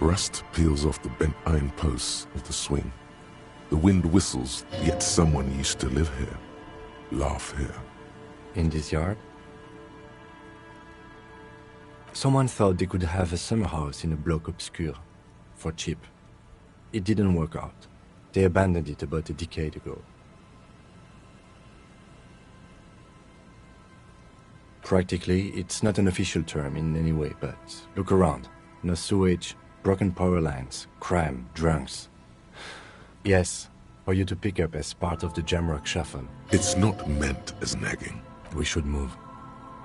Rust peels off the bent iron posts of the swing. The wind whistles, yet someone used to live here, laugh here. In this yard? Someone thought they could have a summer house in a bloc obscur, for cheap. It didn't work out. They abandoned it about a decade ago. Practically, it's not an official term in any way, but look around. No sewage, broken power lines, crime, drunks. Yes, for you to pick up as part of the Jamrock shuffle. It's not meant as nagging. We should move.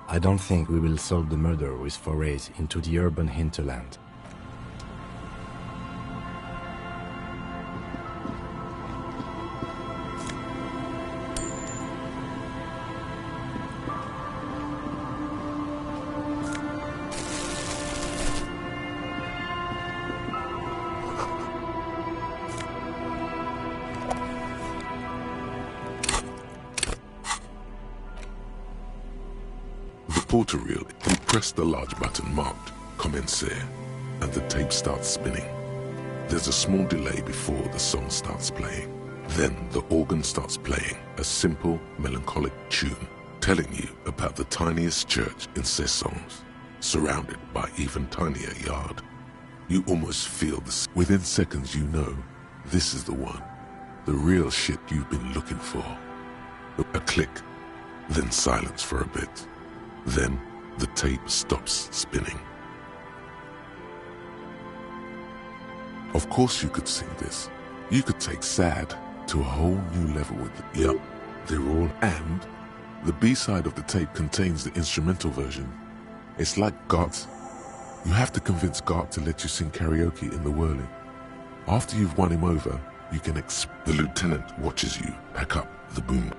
I don't think we will solve the murder with forays into the urban hinterland. Porter reel, you press the large button marked Commencer, and the tape starts spinning. There's a small delay before the song starts playing. Then the organ starts playing a simple, melancholic tune, telling you about the tiniest church in Cessons, surrounded by even tinier yard. You almost feel this. Within seconds you know, this is the one. The real shit you've been looking for. A click, then silence for a bit. Then the tape stops spinning. Of course you could sing this. You could take sad to a whole new level with it. Yep, they're all. And the B-side of the tape contains the instrumental version. It's like Gart. You have to convince Gart to let you sing karaoke in the whirling. After you've won him over, you can the lieutenant watches you pack up the boom.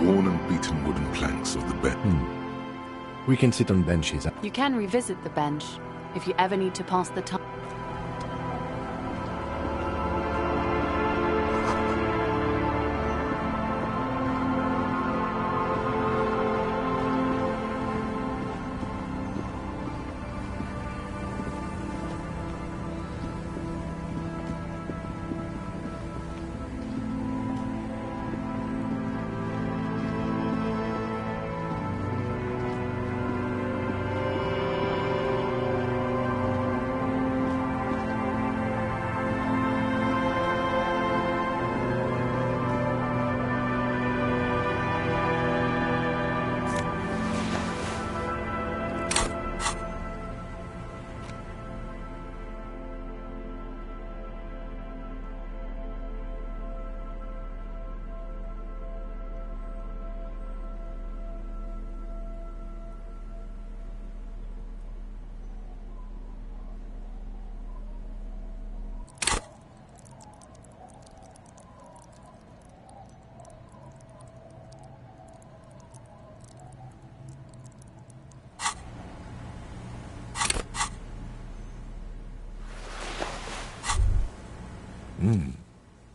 Worn and beaten wooden planks of the bed. We can sit on benches. You can revisit the bench if you ever need to pass the time.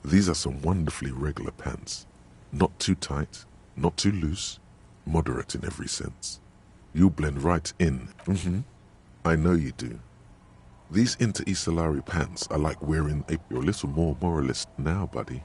These are some wonderfully regular pants. Not too tight, not too loose, moderate in every sense. You'll blend right in. I know you do. These interstellar pants are like wearing a... You're a little more moralist now, buddy.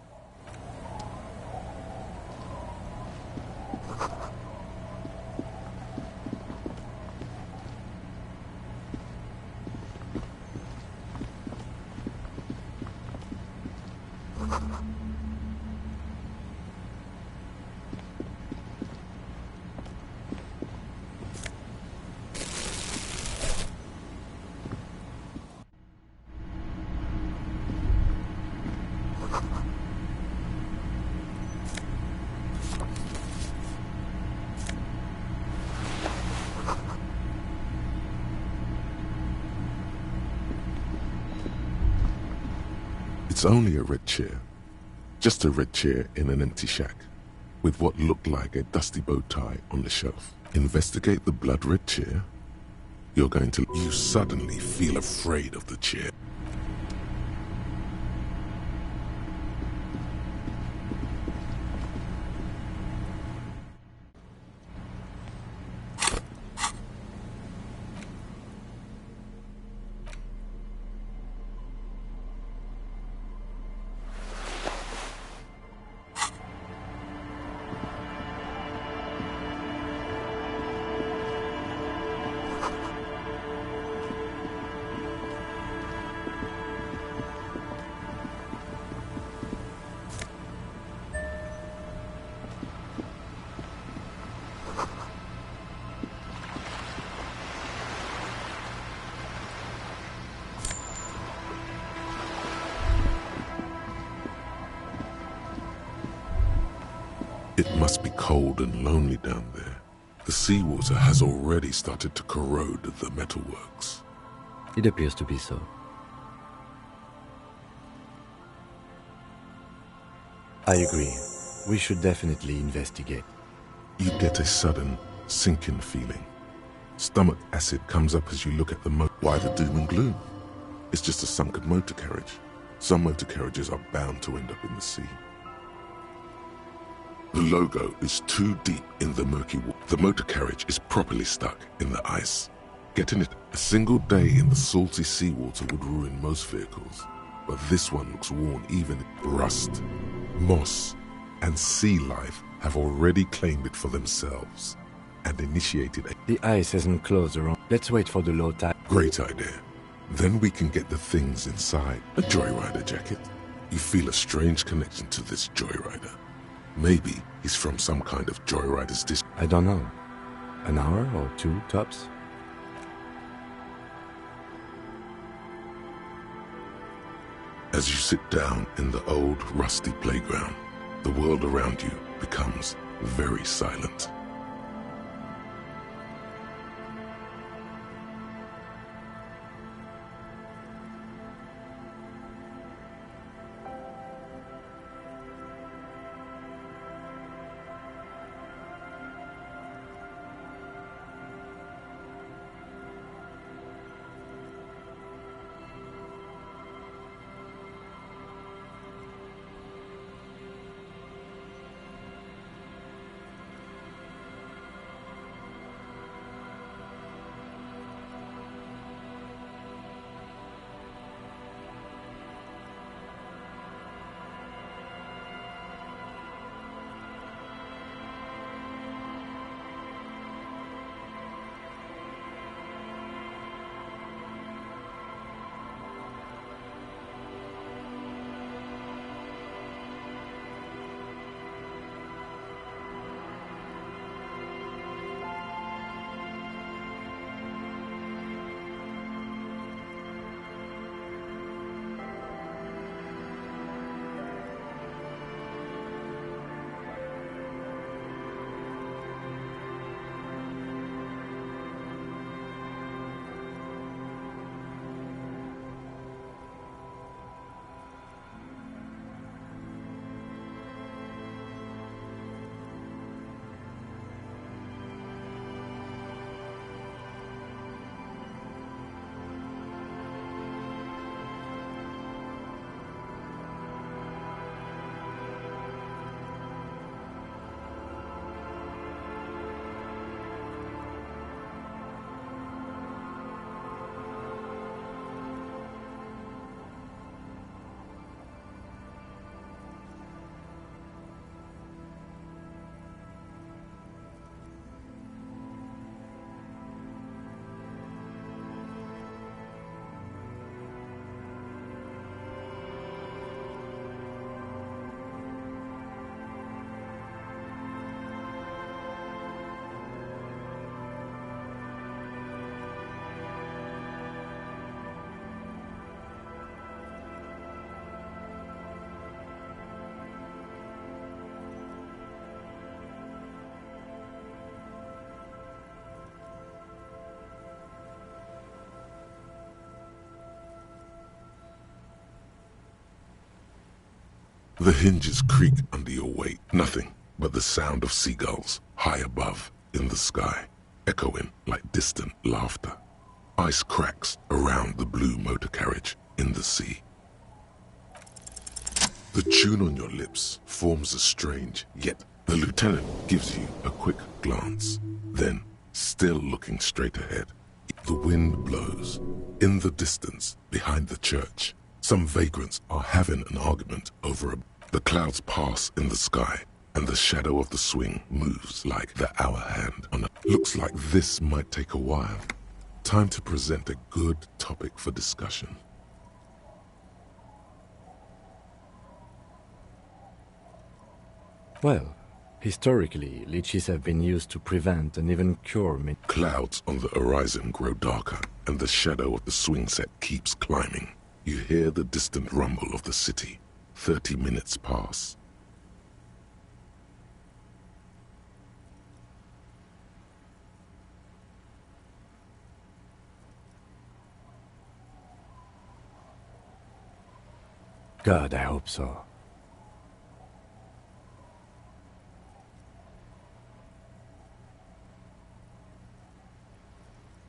It's only a red chair. Just a red chair in an empty shack, with what looked like a dusty bow tie on the shelf. Investigate the blood red chair. You're going to... You suddenly feel afraid of the chair. It must be cold and lonely down there. The seawater has already started to corrode the metalworks. It appears to be so. I agree. We should definitely investigate. You get a sudden sinking feeling. Stomach acid comes up as you look at the motor. Why the doom and gloom? It's just a sunken motor carriage. Some motor carriages are bound to end up in the sea. The logo is too deep in the murky water. The motor carriage is properly stuck in the ice. Getting it a single day in the salty seawater would ruin most vehicles, but this one looks worn even. Rust, moss, and sea life have already claimed it for themselves and initiated a... The ice hasn't closed around. Let's wait for the low tide. Great idea. Then we can get the things inside. A joyrider jacket. You feel a strange connection to this joyrider. Maybe he's from some kind of joyrider's district. I don't know. An hour or two, tops? As you sit down in the old, rusty playground, the world around you becomes very silent. The hinges creak under your weight. Nothing but the sound of seagulls high above in the sky, echoing like distant laughter. Ice cracks around the blue motor carriage in the sea. The tune on your lips forms a strange, yet the lieutenant gives you a quick glance. Then, still looking straight ahead, the wind blows. In the distance, behind the church, some vagrants are having an argument over the clouds pass in the sky, and the shadow of the swing moves like the hour hand on a... Looks like this might take a while. Time to present a good topic for discussion. Well, historically, leeches have been used to prevent and even cure many... Clouds on the horizon grow darker, and the shadow of the swing set keeps climbing. You hear the distant rumble of the city. 30 minutes pass. God, I hope so.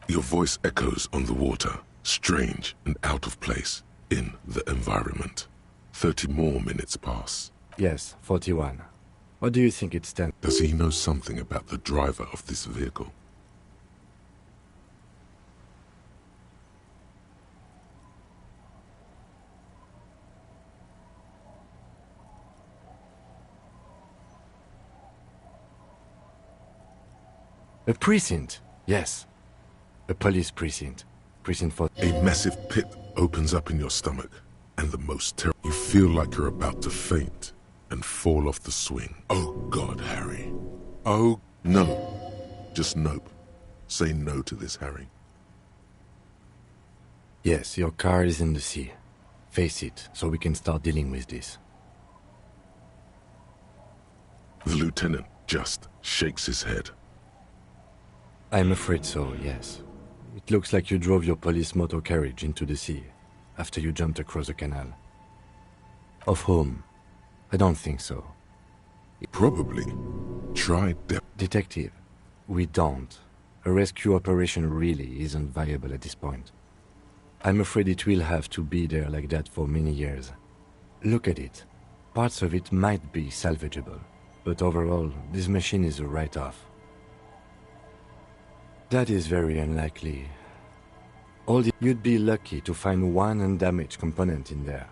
Your voice echoes on the water, strange and out of place in the environment. 30 more minutes pass. Yes, 41. What do you think it stands? Does he know something about the driver of this vehicle? A precinct, yes. A police precinct. Precinct for... A massive pit opens up in your stomach, and the most terrible... You feel like you're about to faint and fall off the swing. Oh God, Harry. Oh, no. Just nope. Say no to this, Harry. Yes, your car is in the sea. Face it, so we can start dealing with this. The lieutenant just shakes his head. I'm afraid so, yes. It looks like you drove your police motor carriage into the sea after you jumped across the canal. Of whom? I don't think so. Probably. Try Detective, we don't. A rescue operation really isn't viable at this point. I'm afraid it will have to be there like that for many years. Look at it. Parts of it might be salvageable, but overall, this machine is a write-off. That is very unlikely. You'd be lucky to find one undamaged component in there.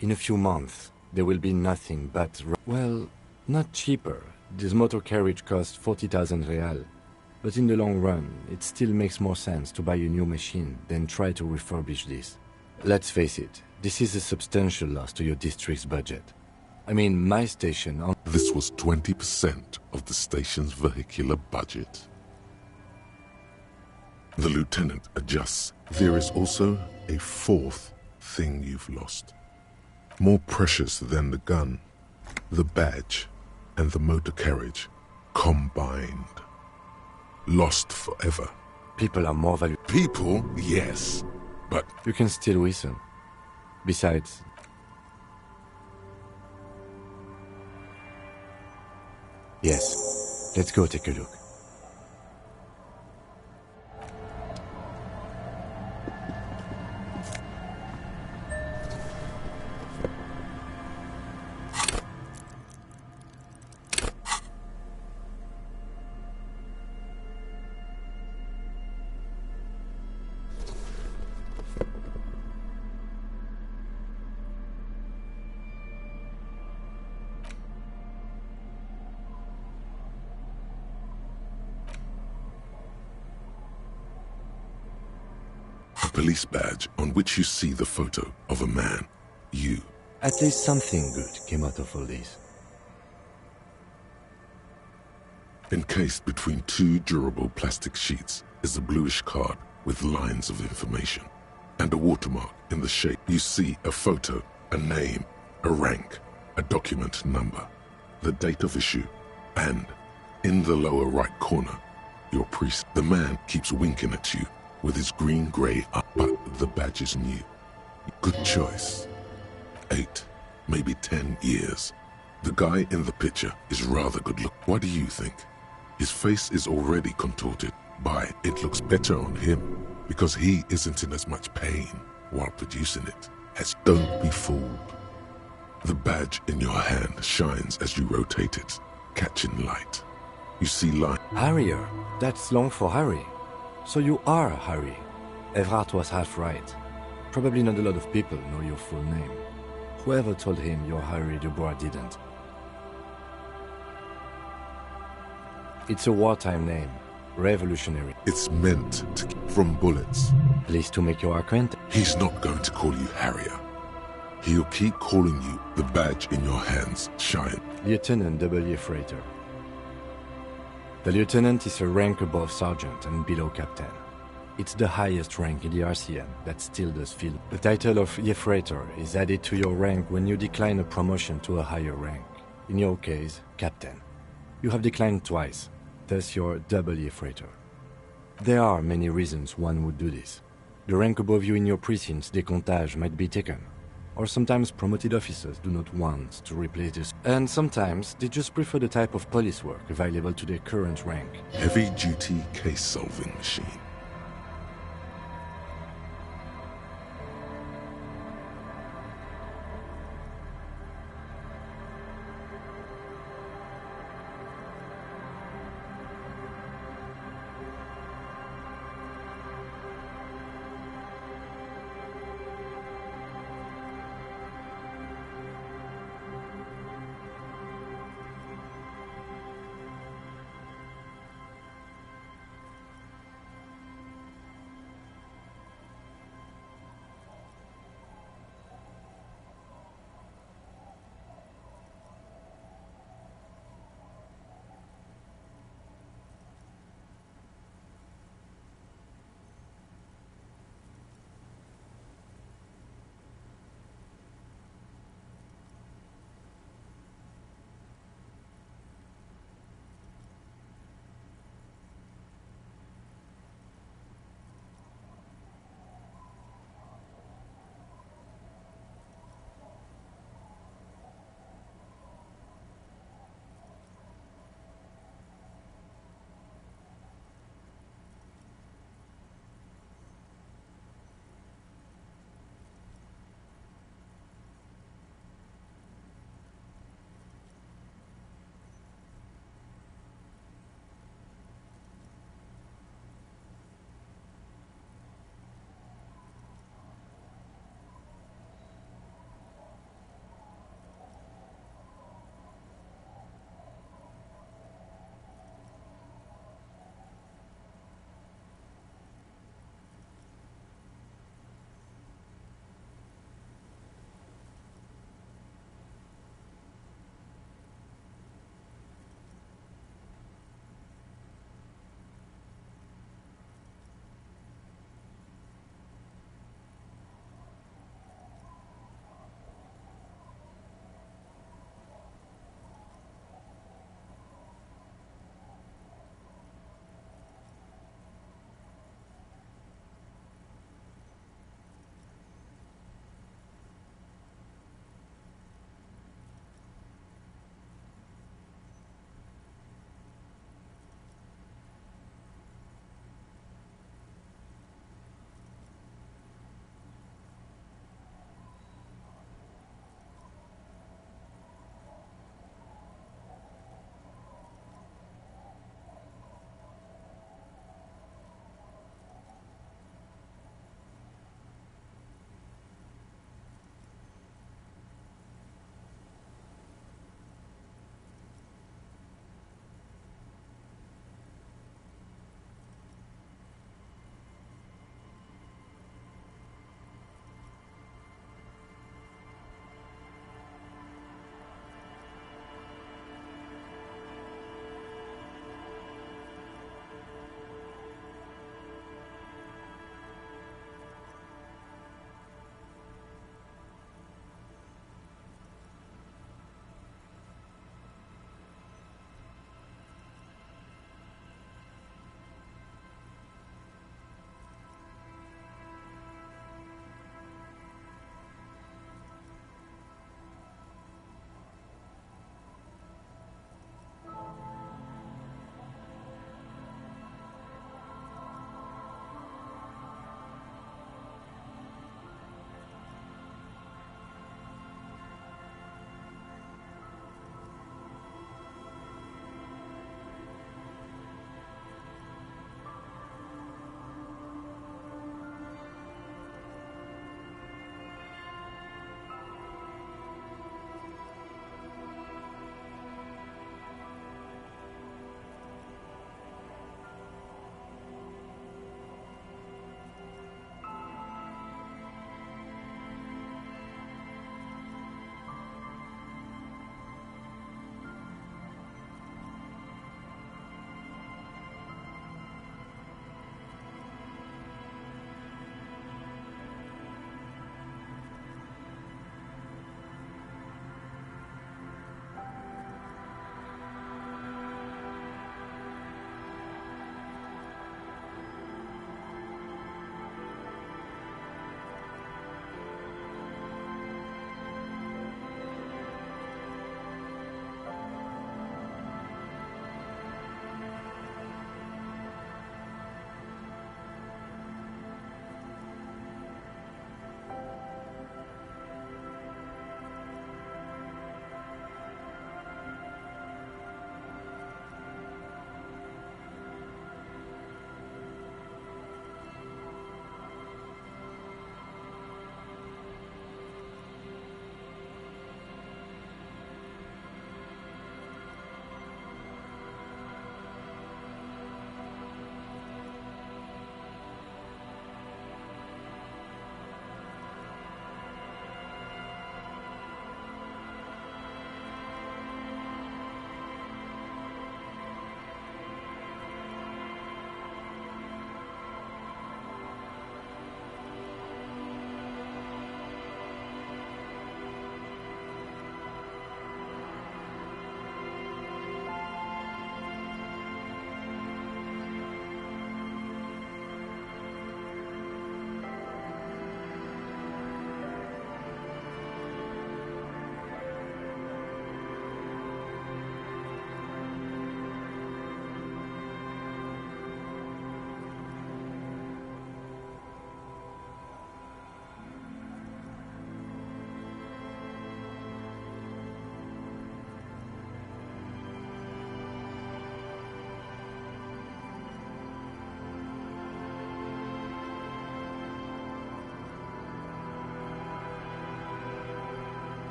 In a few months, there will be nothing but... Well, not cheaper. This motor carriage costs 40,000 real. But in the long run, it still makes more sense to buy a new machine than try to refurbish this. Let's face it, this is a substantial loss to your district's budget. I mean, my station... This was 20% of the station's vehicular budget. The lieutenant adjusts. There is also a fourth thing you've lost. More precious than the gun, the badge, and the motor carriage combined. Lost forever. People are more valuable. People, yes, but... You can still whistle. Besides... Yes, let's go take a look. Police badge on which you see the photo of a man. You. At least something good came out of all this. Encased between two durable plastic sheets is a bluish card with lines of information and a watermark in the shape. You see a photo, a name, a rank, a document number, the date of issue, and in the lower right corner, your priest. The man keeps winking at you with his green-grey eye, but the badge is new. Good choice. 8. maybe 10 years. The guy in the picture is rather good look. What do you think? His face is already contorted by it looks better on him because he isn't in as much pain while producing it. As don't be fooled. The badge in your hand shines as you rotate it, catching light. You see light. Harrier, that's long for Harry. So you are Harry. Evrard was half right. Probably not a lot of people know your full name. Whoever told him you're Harry Dubois didn't. It's a wartime name. Revolutionary. It's meant to keep from bullets. Pleased to make your acquaintance. He's not going to call you Harrier. He'll keep calling you the badge in your hands shine. Lieutenant W. Freighter. The lieutenant is a rank above sergeant and below captain. It's the highest rank in the RCM that still does feel. The title of Freighter is added to your rank when you decline a promotion to a higher rank. In your case, captain. You have declined twice, thus you're W. Freighter. There are many reasons one would do this. The rank above you in your precinct's décomptage might be taken, or sometimes promoted officers do not want to replace this, and sometimes they just prefer the type of police work available to their current rank. Heavy-duty case-solving machine.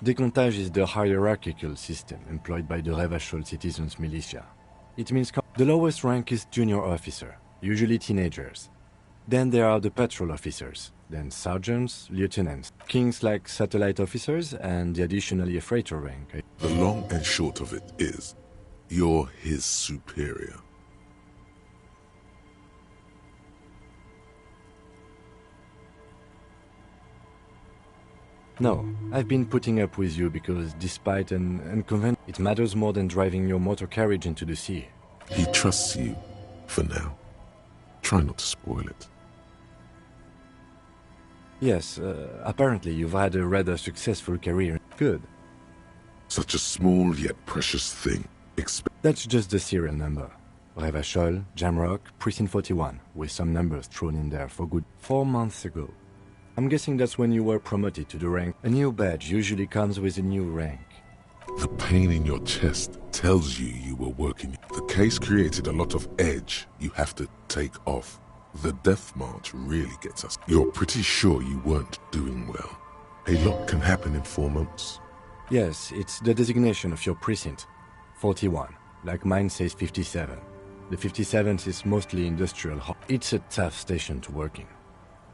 Décomptage is the hierarchical system employed by the Revachol citizens militia. It means the lowest rank is junior officer, usually teenagers. Then there are the patrol officers, then sergeants, lieutenants, kings like satellite officers, and the additionally a freighter rank. The long and short of it is, you're his superior. No, I've been putting up with you because despite an unconventional, it matters more than driving your motor carriage into the sea. He trusts you, for now. Try not to spoil it. Yes, apparently you've had a rather successful career. Good. Such a small yet precious thing. That's just the serial number. Revachol, Jamrock, Precinct 41, with some numbers thrown in there for good 4 months ago. I'm guessing that's when you were promoted to the rank. A new badge usually comes with a new rank. The pain in your chest tells you you were working. The case created a lot of edge you have to take off. The death march really gets us. You're pretty sure you weren't doing well. A lot can happen in 4 months. Yes, it's the designation of your precinct. 41, like mine says 57. The 57th is mostly industrial. It's a tough station to work in.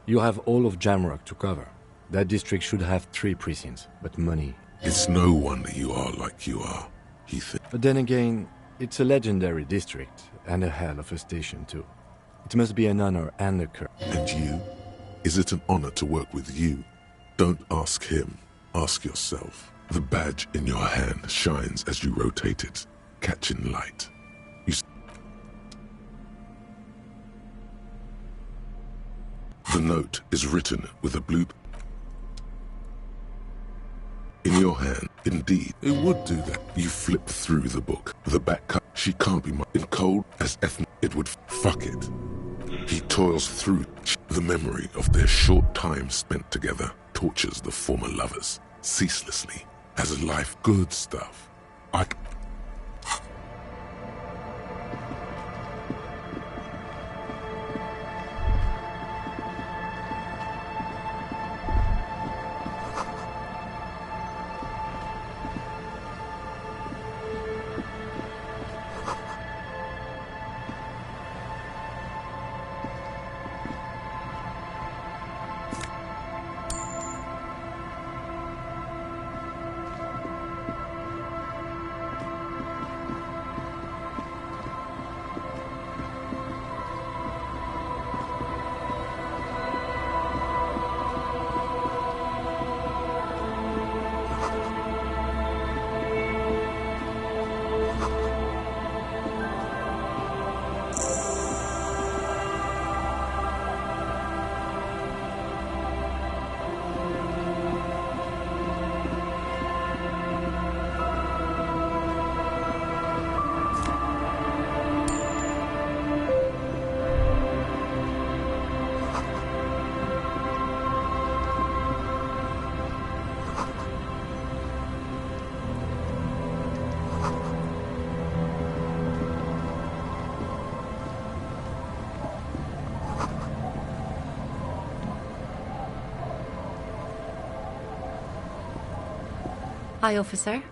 You have all of Jamrock to cover. That district should have 3 precincts, but money. It's no wonder you are like you are, he thinks. But then again, it's a legendary district, and a hell of a station too. It must be an honor and a curse. And you? Is it an honor to work with you? Don't ask him, ask yourself. The badge in your hand shines as you rotate it, catching light. The note is written with a blue... In your hand, indeed, it would do that. You flip through the book. The back cut, she can't be in cold as ethnic. It would fuck it. He toils through. The memory of their short time spent together tortures the former lovers ceaselessly. As a life, good stuff. Hi, officer.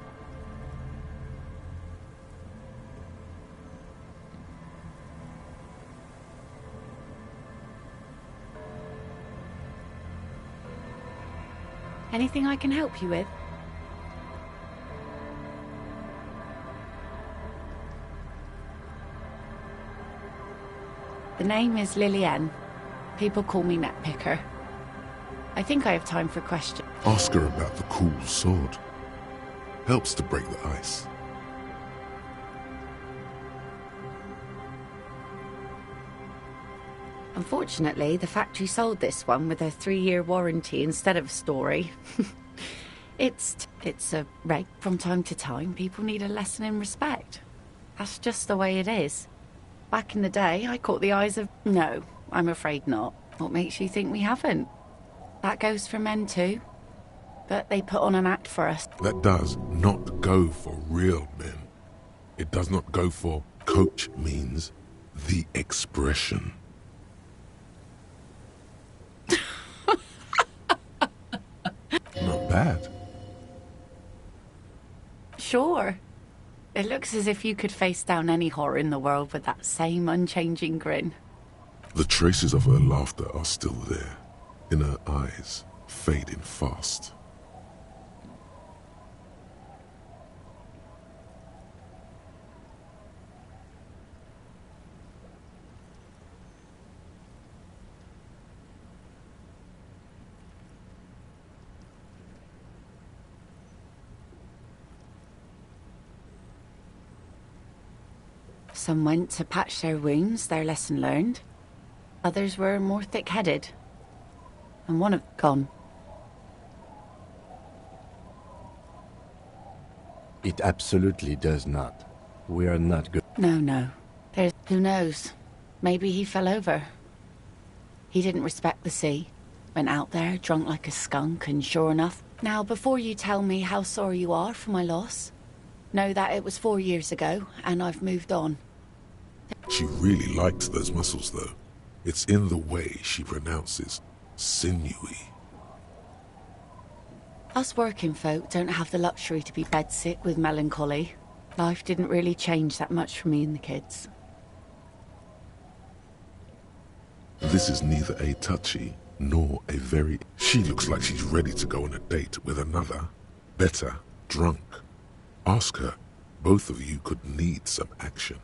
Anything I can help you with? The name is Lillian. People call me Netpicker. I think I have time for questions. Ask her about the cool sword. Helps to break the ice. Unfortunately, the factory sold this one with a 3-year warranty instead of a story. It's a reg. From time to time, people need a lesson in respect. That's just the way it is. Back in the day, I caught the eyes of... No, I'm afraid not. What makes you think we haven't? That goes for men too. But they put on an act for us. That does not go for real men. It does not go for... Coach means the expression. Not bad. sure. It looks as if you could face down any horror in the world with that same unchanging grin. The traces of her laughter are still there, in her eyes, fading fast. Some went to patch their wounds, their lesson learned. Others were more thick-headed. And one of them gone. It absolutely does not. We are not good. No. Who knows? Maybe he fell over. He didn't respect the sea. Went out there, drunk like a skunk, and sure enough... Now, before you tell me how sorry you are for my loss, know that it was 4 years ago, and I've moved on. She really liked those muscles, though. It's in the way she pronounces sinewy. Us working folk don't have the luxury to be bedsick with melancholy. Life didn't really change that much for me and the kids. This is neither a touchy nor a very... She looks like she's ready to go on a date with another, better, drunk. Ask her. Both of you could need some action.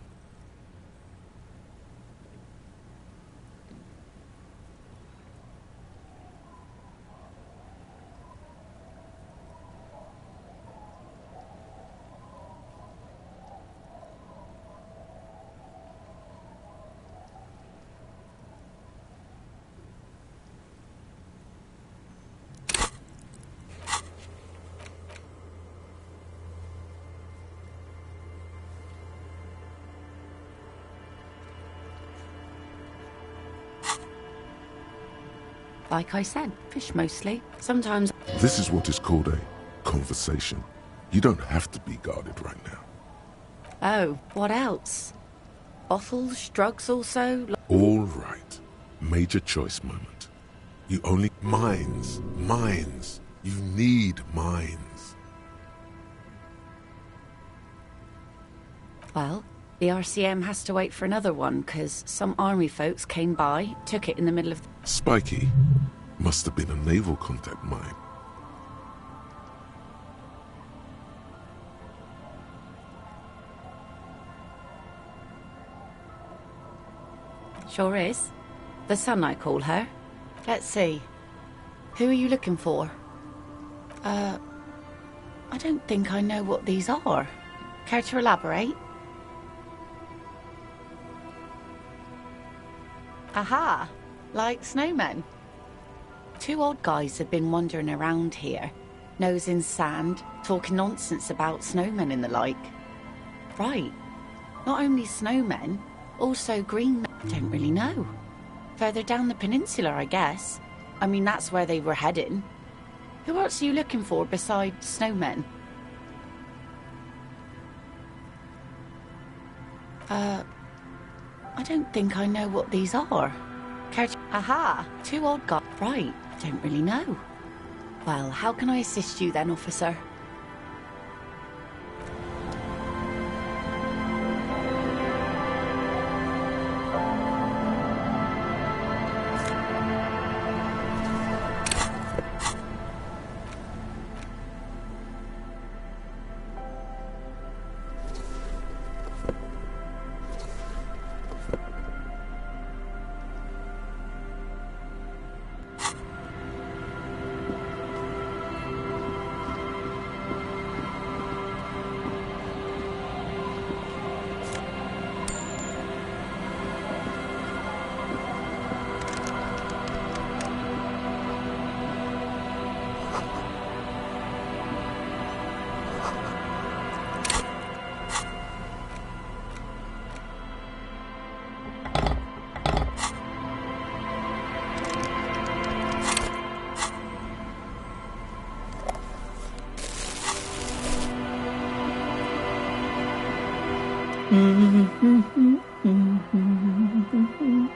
Like I said, fish mostly. Sometimes... This is what is called a conversation. You don't have to be guarded right now. Oh, what else? Bottles, drugs also? All right. Major choice moment. You only... Mines. You need mines. Well, the RCM has to wait for another one, because some army folks came by, took it in the middle of... Spiky. Must have been a naval contact mine. Sure is. The Sun, I call her. Let's see. Who are you looking for? I don't think I know what these are. Care to elaborate? Aha! Like snowmen. 2 odd guys have been wandering around here, nose in sand, talking nonsense about snowmen and the like. Right. Not only snowmen, also green men. Don't really know. Further down the peninsula, I guess. I mean, that's where they were heading. Who else are you looking for besides snowmen? I don't think I know what these are. Aha! 2 odd guys. Right. Don't really know. Well, how can I assist you then, officer?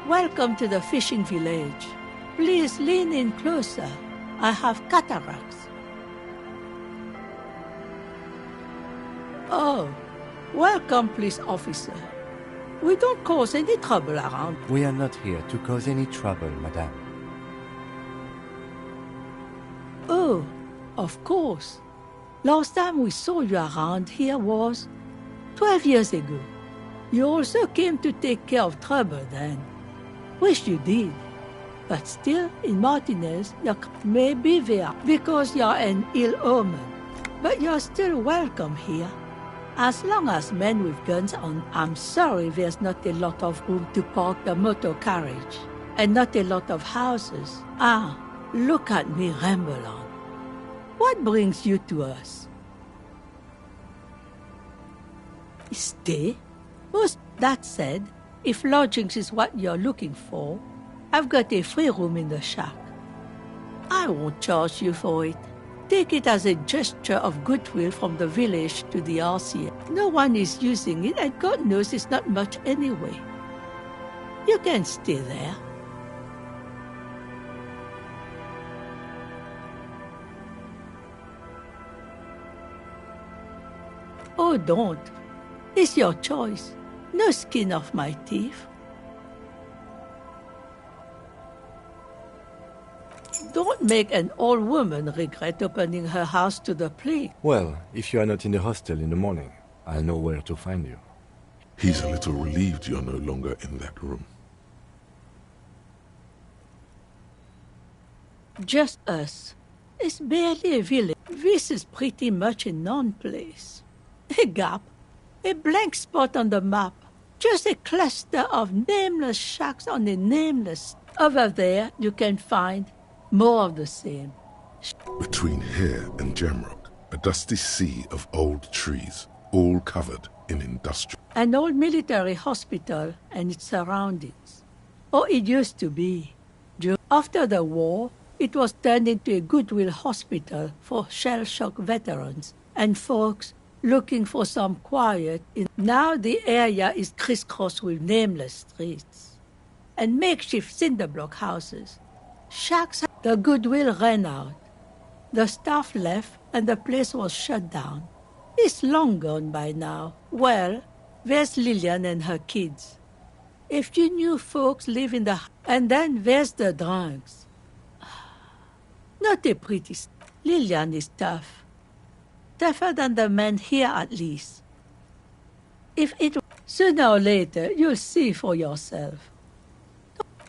Welcome to the fishing village. Please lean in closer. I have cataracts. Oh, welcome, police officer. We don't cause any trouble around. We are not here to cause any trouble, madame. Oh, of course. Last time we saw you around here was 12 years ago. You also came to take care of trouble then. Wish you did. But still, in Martinez, you may be there because you're an ill omen. But you're still welcome here. As long as men with guns on, I'm sorry there's not a lot of room to park the motor carriage. And not a lot of houses. Ah, look at me ramble on. What brings you to us? Stay? That said, if lodgings is what you're looking for, I've got a free room in the shack. I won't charge you for it. Take it as a gesture of goodwill from the village to the RCA. No one is using it, and God knows it's not much anyway. You can stay there. Oh, don't. It's your choice. No skin off my teeth. Don't make an old woman regret opening her house to the plague. Well, if you are not in the hostel in the morning, I'll know where to find you. He's a little relieved you're no longer in that room. Just us. It's barely a village. This is pretty much a non-place. A gap. A blank spot on the map. Just a cluster of nameless shacks on a nameless... Over there, you can find more of the same. Between here and Jamrock, a dusty sea of old trees, all covered in industrial... An old military hospital and its surroundings. Or it used to be. After the war, it was turned into a goodwill hospital for shell-shock veterans and folks looking for some quiet. Now the area is crisscrossed with nameless streets and makeshift cinder block houses. Shacks, the goodwill ran out. The staff left and the place was shut down. It's long gone by now. Well, there's Lillian and her kids. If you knew folks live in the... And then there's the drunks. Not a pretty... Lillian is tough. Tougher than the men here, at least. If it... Sooner or later, you'll see for yourself.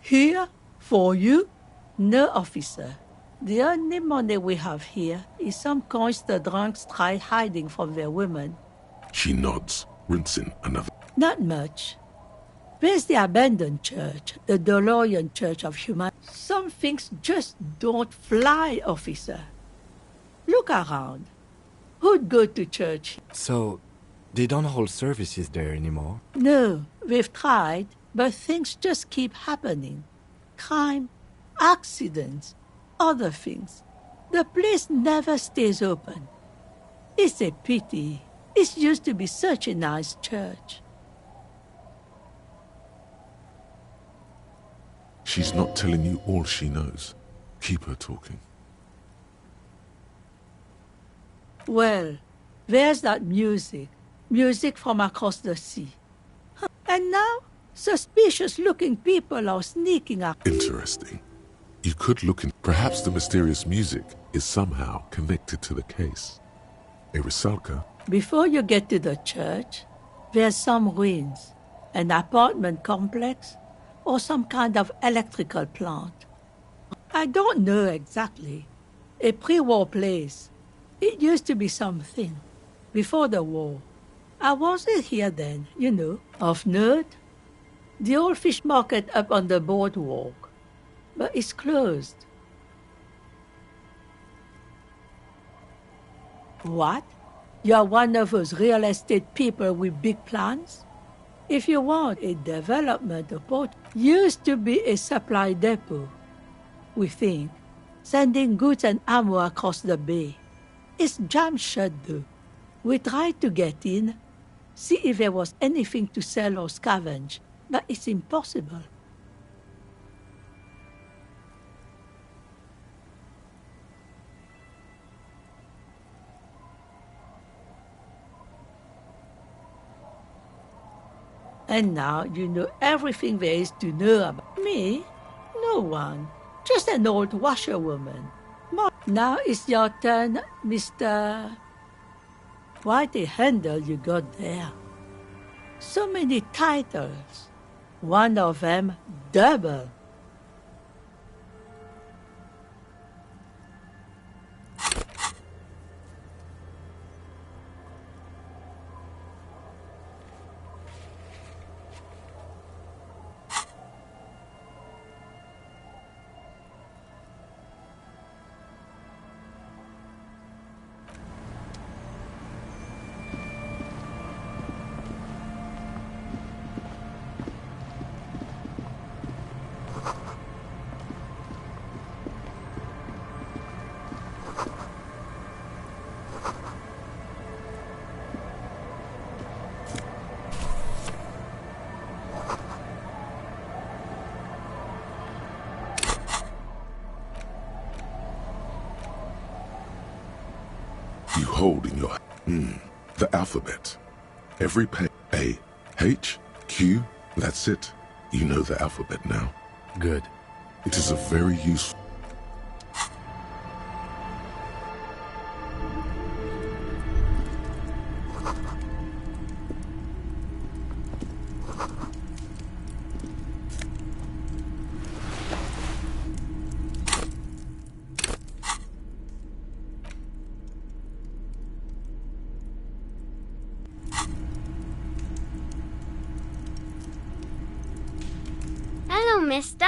Here? For you? No, officer. The only money we have here is some coins the drunks tried hiding from their women. She nods, rinsing another. Not much. There's the abandoned church, the DeLorean Church of Humanity. Some things just don't fly, officer. Look around. Who'd go to church? So, they don't hold services there anymore? No, we've tried, but things just keep happening. Crime, accidents, other things. The place never stays open. It's a pity. It used to be such a nice church. She's not telling you all she knows. Keep her talking. Well, there's that music. Music from across the sea. And now, suspicious-looking people are sneaking up. Interesting. You could look in... Perhaps the mysterious music is somehow connected to the case. A Rusalka. Before you get to the church, there's some ruins, an apartment complex, or some kind of electrical plant. I don't know exactly. A pre-war place. It used to be something. Before the war. I wasn't here then, you know. Of note, the old fish market up on the boardwalk. But it's closed. What? You're one of those real estate people with big plans? If you want a development report, used to be a supply depot. We think, sending goods and ammo across the bay. It's jammed shut though. We tried to get in, see if there was anything to sell or scavenge, but it's impossible. And now you know everything there is to know about me. No one. Just an old washerwoman. Now it's your turn, Mr. Quite a handle you got there. So many titles. One of them double. You hold in your the alphabet. Every page A, H, Q, that's it. You know the alphabet now. Good. It is a very useful. Hello, mister.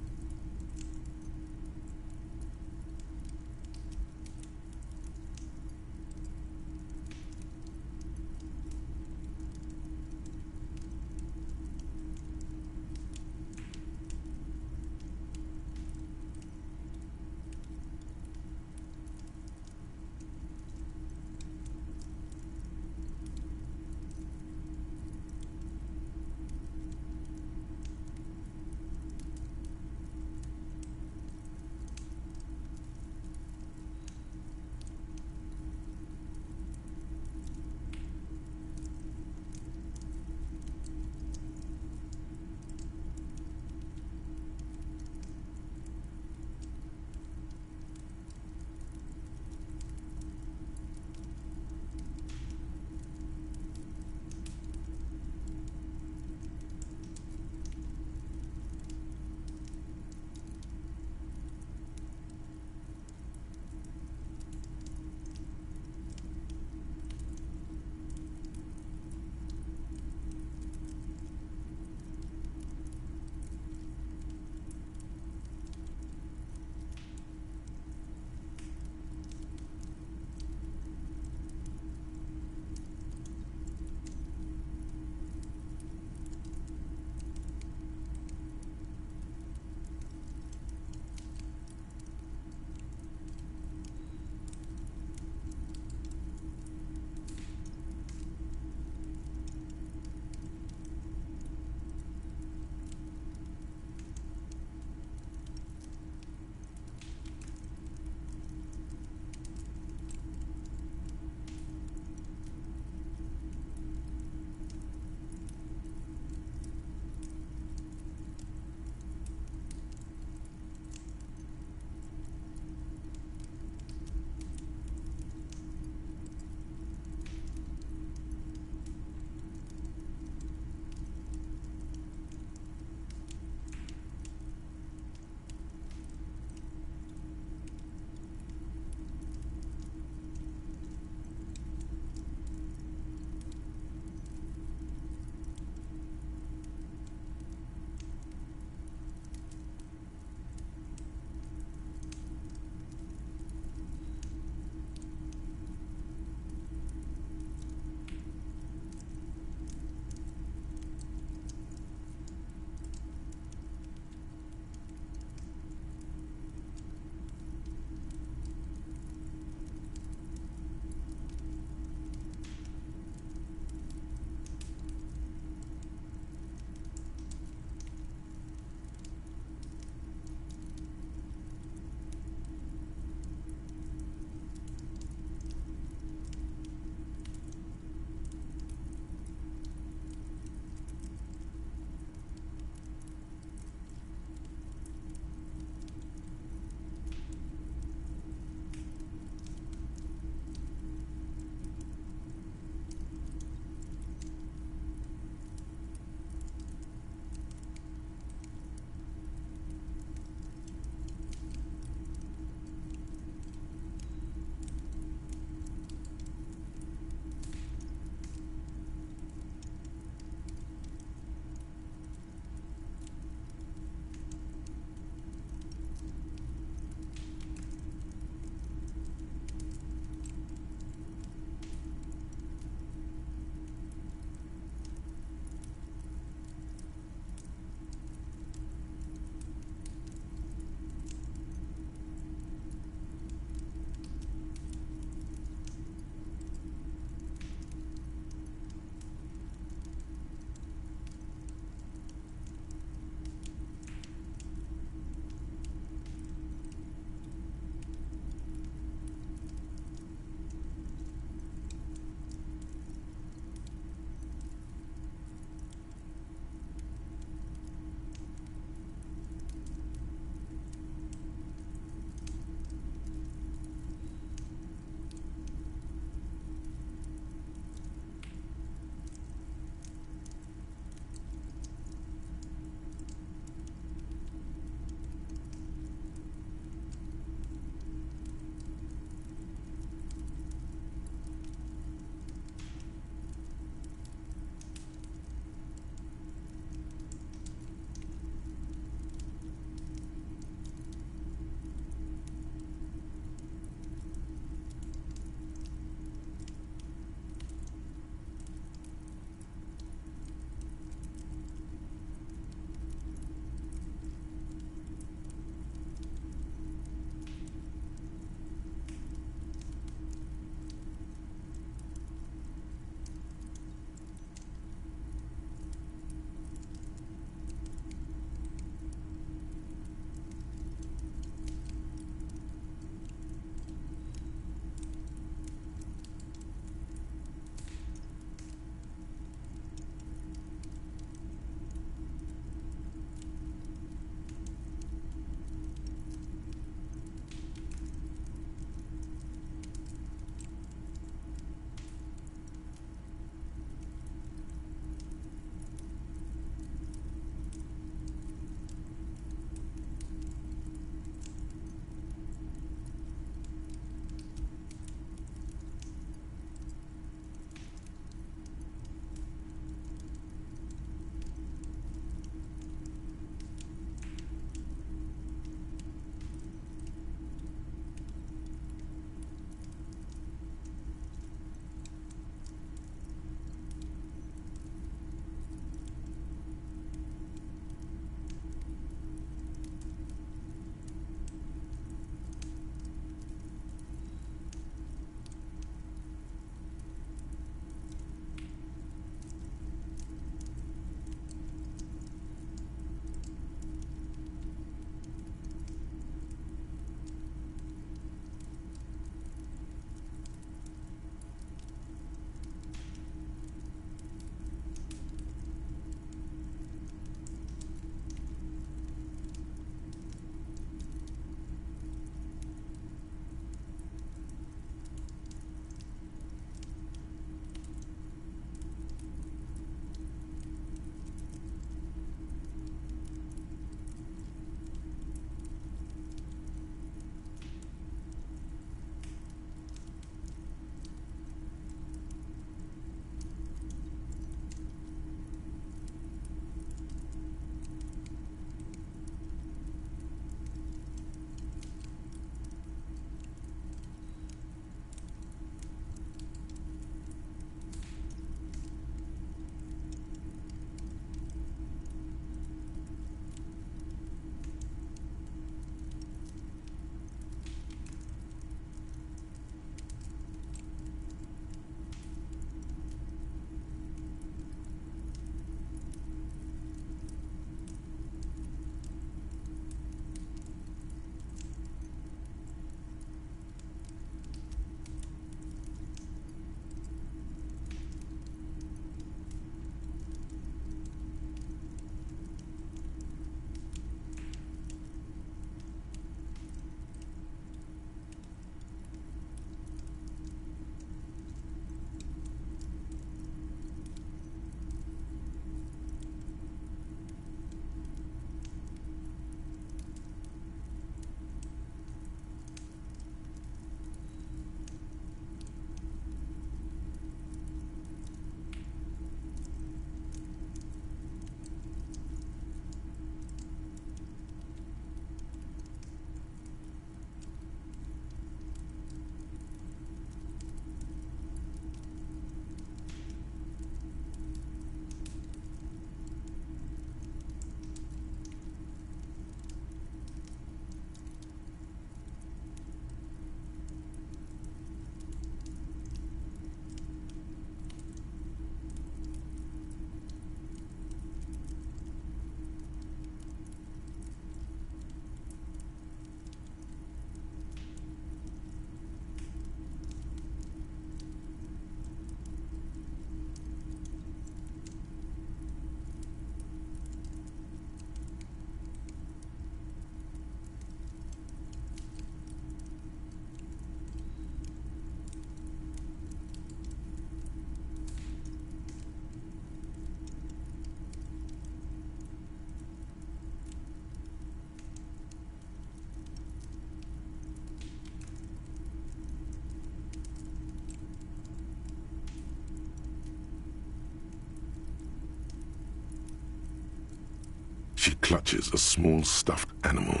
clutches a small stuffed animal.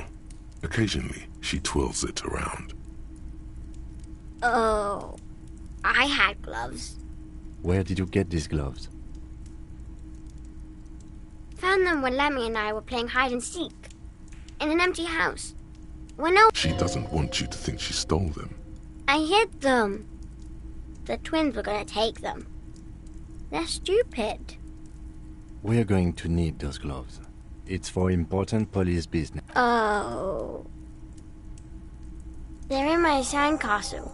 Occasionally, she twirls it around. Oh, I had gloves. Where did you get these gloves? Found them when Lemmy and I were playing hide and seek. In an empty house. She doesn't want you to think she stole them. I hid them. The twins were gonna take them. They're stupid. We're going to need those gloves. It's for important police business. Oh. They're in my sandcastle.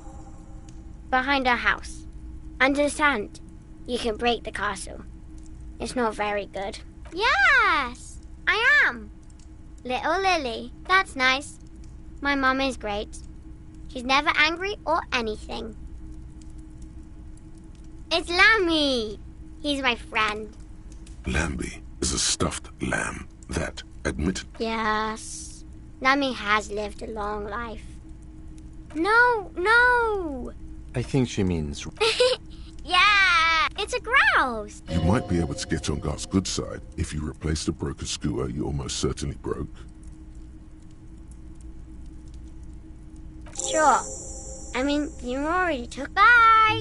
Behind our house. Under the sand. You can break the castle. It's not very good. Yes, I am. Little Lily. That's nice. My mum is great. She's never angry or anything. It's Lammy. He's my friend. Lambie is a stuffed lamb that, admitted... Yes. Lammy has lived a long life. No! I think she means... Yeah! It's a grouse! You might be able to get on Garth's good side if you replace the broken skua you almost certainly broke. Sure. I mean, you already took... Bye!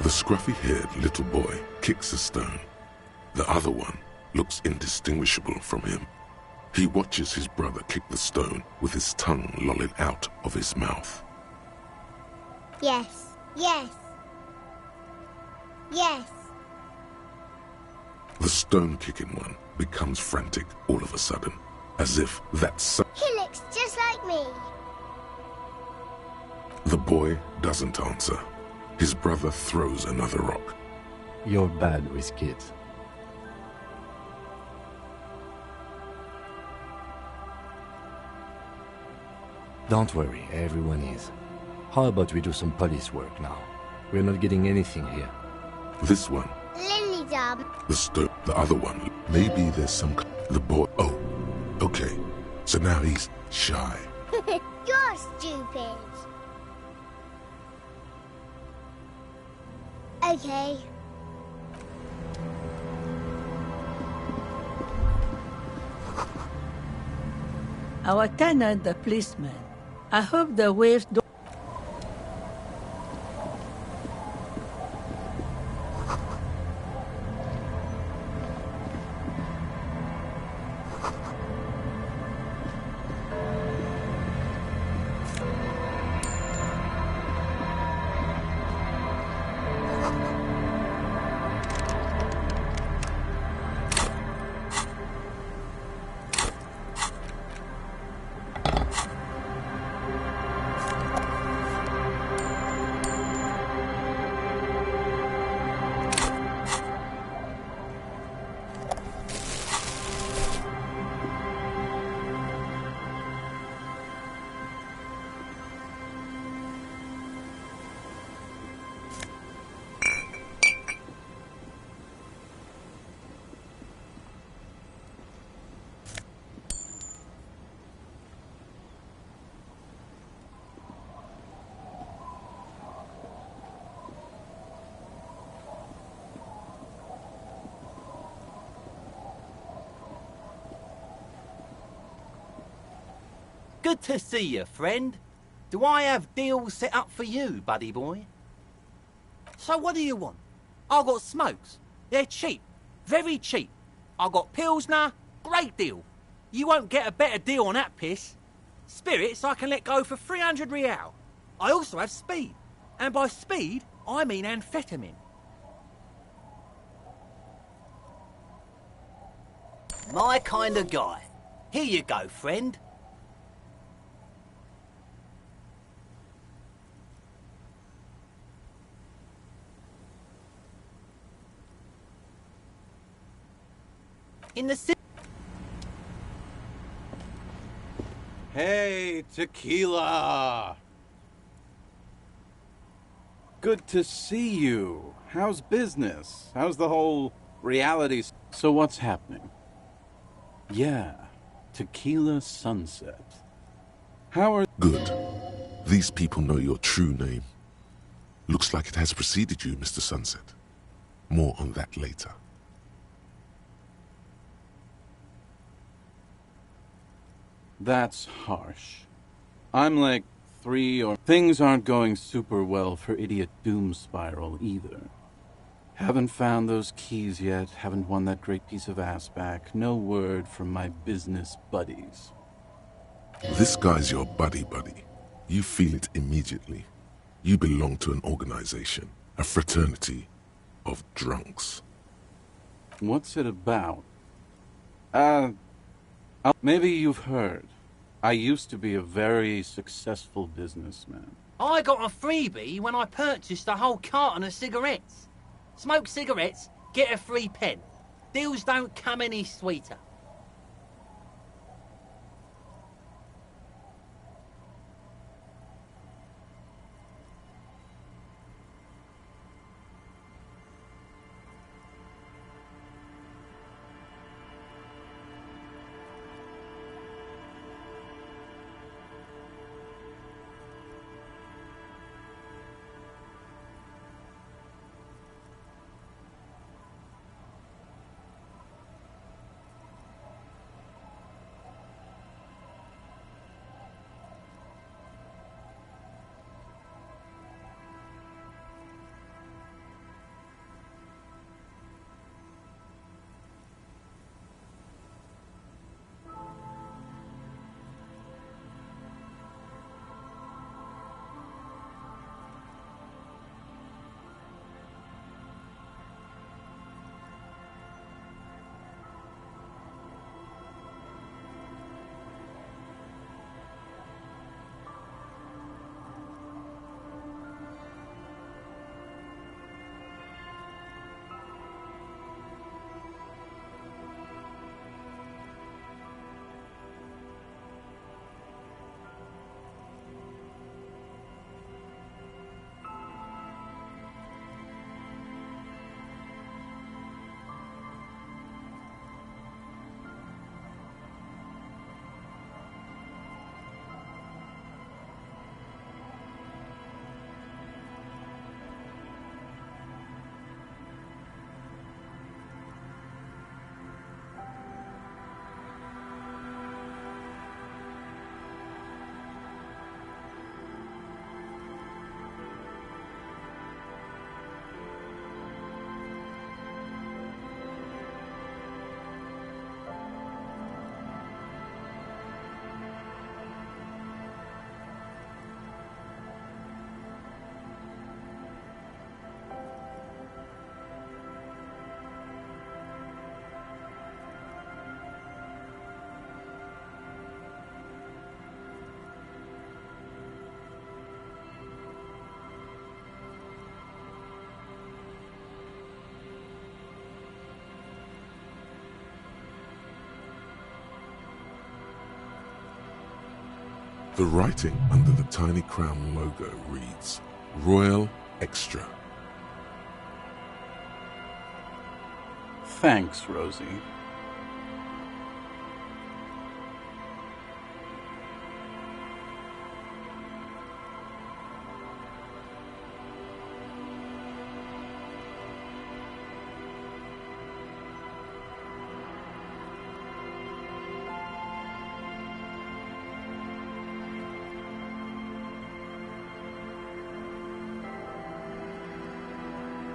The scruffy-haired little boy kicks a stone. The other one looks indistinguishable from him. He watches his brother kick the stone with his tongue lolling out of his mouth. Yes. The stone-kicking one becomes frantic all of a sudden, as if that's... He looks just like me. The boy doesn't answer. His brother throws another rock. You're bad with kids. Don't worry, everyone is. How about we do some police work now? We're not getting anything here. This one. Lily Dub. The other one. Maybe there's some... The boy... Oh, Okay, so now he's shy. You're stupid. Okay. Our tenant, the policeman. I hope the waves don't. Good to see you, friend. Do I have deals set up for you, buddy boy? So what do you want? I've got smokes. They're cheap. Very cheap. I've got Pilsner. Great deal. You won't get a better deal on that piss. Spirits I can let go for 300 real. I also have speed. And by speed, I mean amphetamine. My kind of guy. Here you go, friend. In the city. Hey, tequila! Good to see you. How's business? How's the whole reality? So what's happening? Yeah, Tequila Sunset. How are... Good. These people know your true name. Looks like it has preceded you, Mr. Sunset. More on that later. That's harsh. I'm like 3 or... Things aren't going super well for Idiot Doom Spiral either. Haven't found those keys yet, haven't won that great piece of ass back. No word from my business buddies. This guy's your buddy. You feel it immediately. You belong to an organization, a fraternity of drunks. What's it about? Maybe you've heard. I used to be a very successful businessman. I got a freebie when I purchased a whole carton of cigarettes. Smoke cigarettes, get a free pen. Deals don't come any sweeter. The writing under the tiny crown logo reads, Royal Extra. Thanks, Rosie.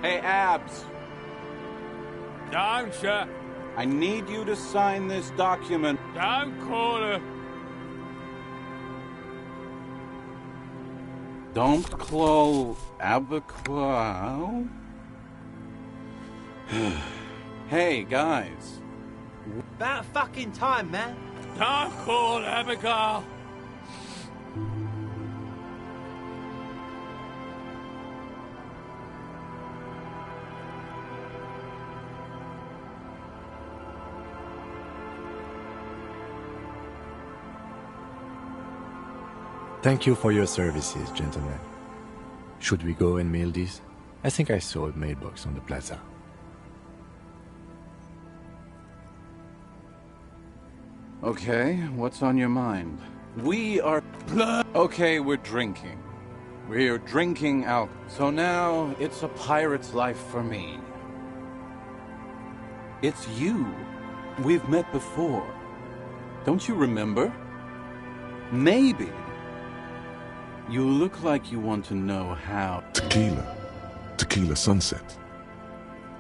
Hey, Abs. Don't you? I need you to sign this document. Don't call her. Don't call Abaquao. Hey, guys. About fucking time, man. Don't call Abigail. Thank you for your services, gentlemen. Should we go and mail this? I think I saw a mailbox on the plaza. Okay, what's on your mind? We are... Okay, we're drinking. We're drinking alcohol. So now, it's a pirate's life for me. It's you. We've met before. Don't you remember? Maybe. You look like you want to know how... Tequila. Tequila sunset.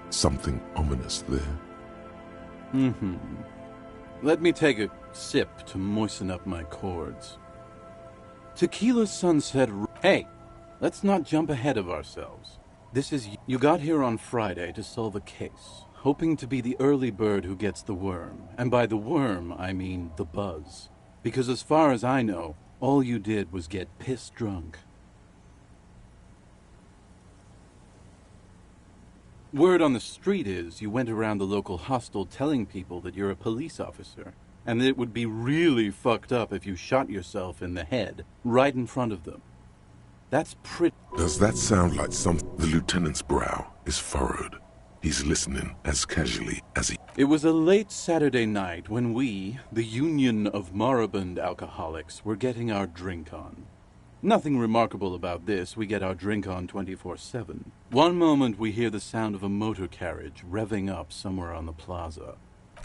Something ominous there. Mm-hmm. Let me take a sip to moisten up my chords. Tequila sunset... Hey, let's not jump ahead of ourselves. This is... You got here on Friday to solve a case, hoping to be the early bird who gets the worm. And by the worm, I mean the buzz. Because as far as I know, all you did was get pissed drunk. Word on the street is you went around the local hostel telling people that you're a police officer, and that it would be really fucked up if you shot yourself in the head right in front of them. That's pretty... Does that sound like something? The lieutenant's brow is furrowed. He's listening as casually as he... It was a late Saturday night when we, the Union of Moribund Alcoholics, were getting our drink on. Nothing remarkable about this. We get our drink on 24/7. One moment we hear the sound of a motor carriage revving up somewhere on the plaza.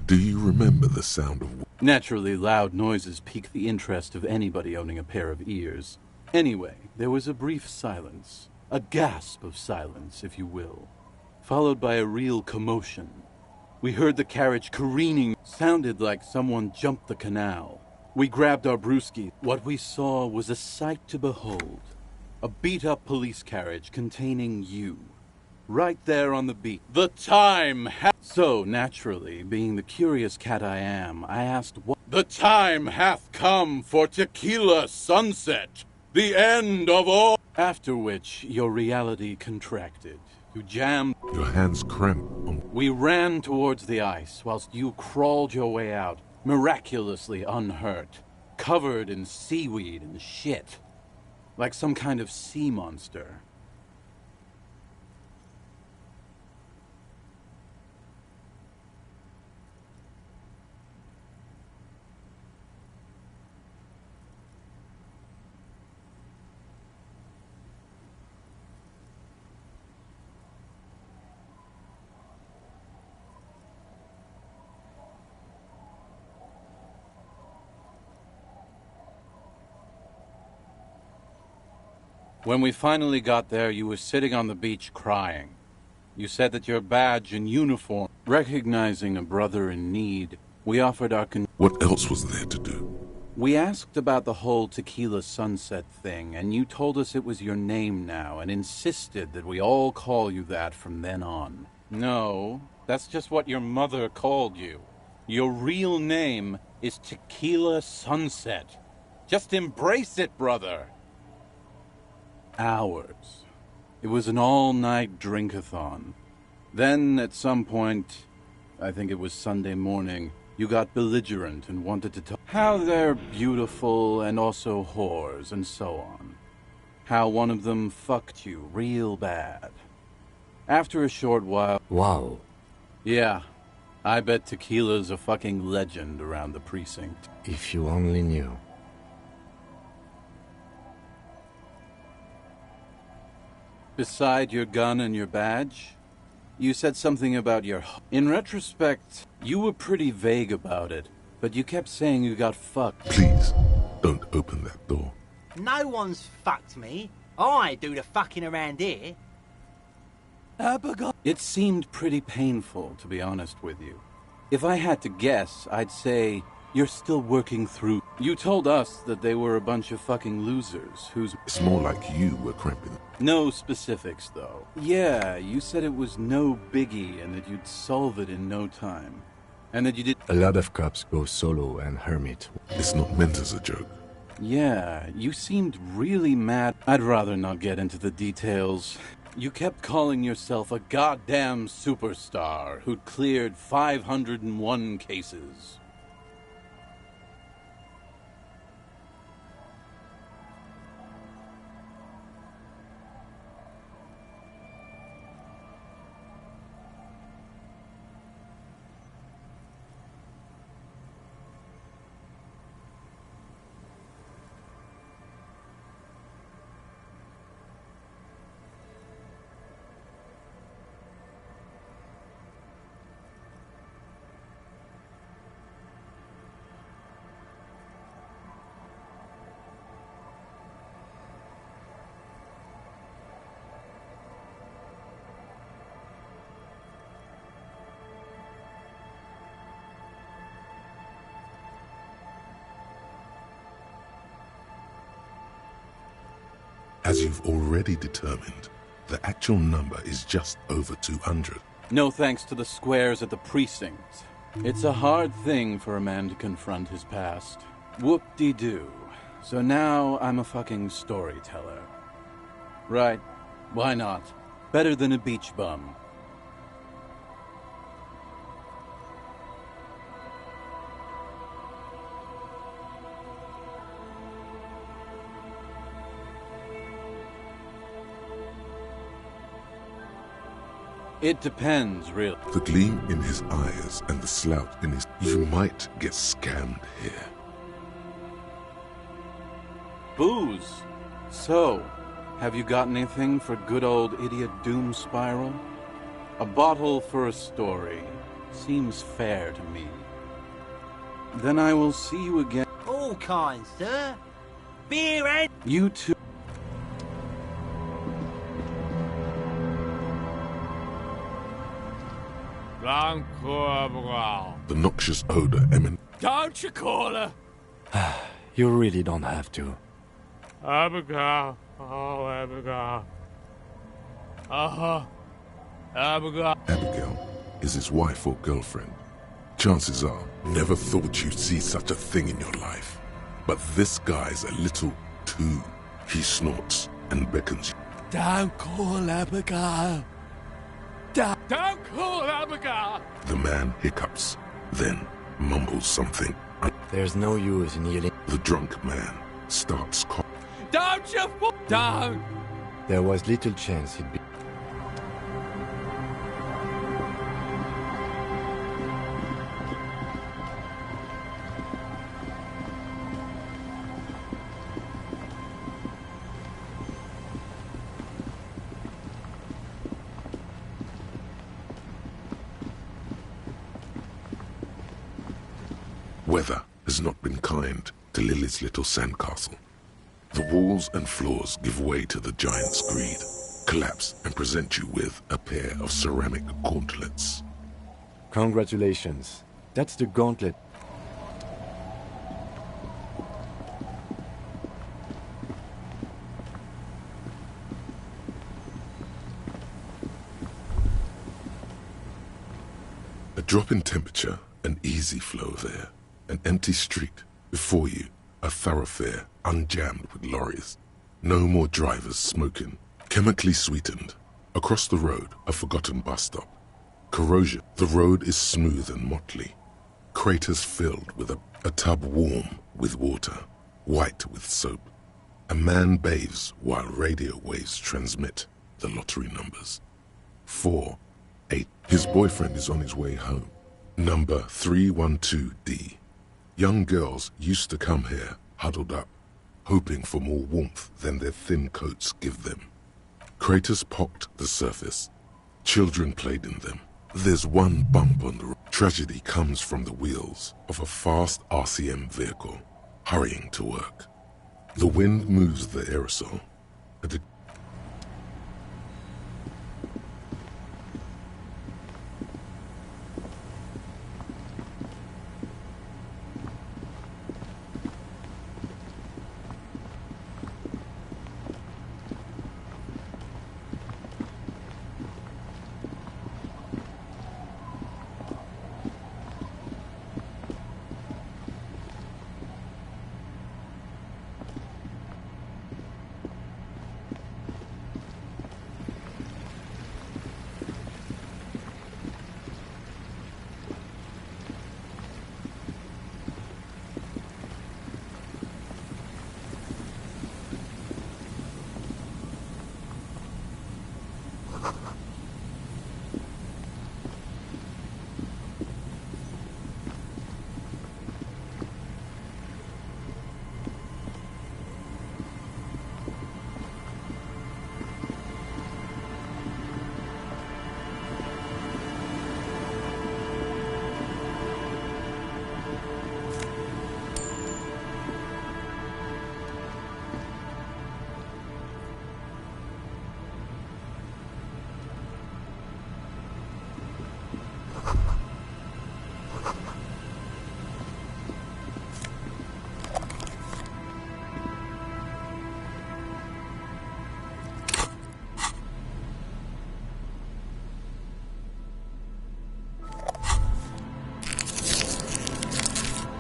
Do you remember the sound of... Naturally, loud noises pique the interest of anybody owning a pair of ears. Anyway, there was a brief silence. A gasp of silence, if you will. Followed by a real commotion. We heard the carriage careening. Sounded like someone jumped the canal. We grabbed our brewski. What we saw was a sight to behold. A beat-up police carriage containing you. Right there on the beat. The time So, naturally, being the curious cat I am, I asked what... The time hath come for tequila sunset. The end of all... After which, your reality contracted. You jammed... Your hands cramped on... We ran towards the ice, whilst you crawled your way out, miraculously unhurt, covered in seaweed and shit, like some kind of sea monster. When we finally got there, you were sitting on the beach crying. You said that your badge and uniform... Recognizing a brother in need, we offered our... What else was there to do? We asked about the whole tequila sunset thing, and you told us it was your name now, and insisted that we all call you that from then on. No, that's just what your mother called you. Your real name is Tequila Sunset. Just embrace it, brother. Hours. It was an all-night drink-a-thon. Then, at some point, I think it was Sunday morning, You got belligerent and wanted to talk how they're beautiful and also whores and so on. How one of them fucked you real bad. After a short while... Wow. Yeah, I bet Tequila's a fucking legend around the precinct. If you only knew. Beside your gun and your badge, you said something about your... In retrospect, you were pretty vague about it, but you kept saying you got fucked. Please, don't open that door. No one's fucked me. I do the fucking around here. It seemed pretty painful, to be honest with you. If I had to guess, I'd say you're still working through... You told us that they were a bunch of fucking losers whose... It's more like you were cramping. No specifics, though. Yeah, you said it was no biggie and that you'd solve it in no time. And that you did... A lot of cops go solo and hermit. It's not meant as a joke. Yeah, you seemed really mad. I'd rather not get into the details. You kept calling yourself a goddamn superstar who'd cleared 501 cases. As you've already determined, the actual number is just over 200. No thanks to the squares at the precinct. It's a hard thing for a man to confront his past. Whoop-de-doo. So now I'm a fucking storyteller. Right. Why not? Better than a beach bum. It depends, really. The gleam in his eyes and the slouch in his... You might get scammed here. Booze. So, have you got anything for good old idiot Doom Spiral? A bottle for a story. Seems fair to me. Then I will see you again. All kinds, sir. Beer and... You too. The noxious odor emanates. Don't you call her? You really don't have to. Abigail. Oh, Abigail. Abigail. Abigail is his wife or girlfriend. Chances are, never thought you'd see such a thing in your life. But this guy's a little too. He snorts and beckons you. Don't call Abigail. Don't call Abigail. The man hiccups, then mumbles something. There's no use in yelling. The drunk man starts coughing. Don't you don't. There was little chance he'd be... Weather has not been kind to Lily's little sandcastle. The walls and floors give way to the giant's greed, collapse and present you with a pair of ceramic gauntlets. Congratulations. That's the gauntlet. A drop in temperature, an easy flow there. An empty street. Before you, a thoroughfare unjammed with lorries. No more drivers smoking. Chemically sweetened. Across the road, a forgotten bus stop. Corrosion. The road is smooth and motley. craters filled with a tub warm with water, white with soap. A man bathes while radio waves transmit the lottery numbers. 4, 8. His boyfriend is on his way home. Number 312D. Young girls used to come here, huddled up, hoping for more warmth than their thin coats give them. Craters pocked the surface. Children played in them. There's one bump on the road. Tragedy comes from the wheels of a fast RCM vehicle, hurrying to work. The wind moves the aerosol.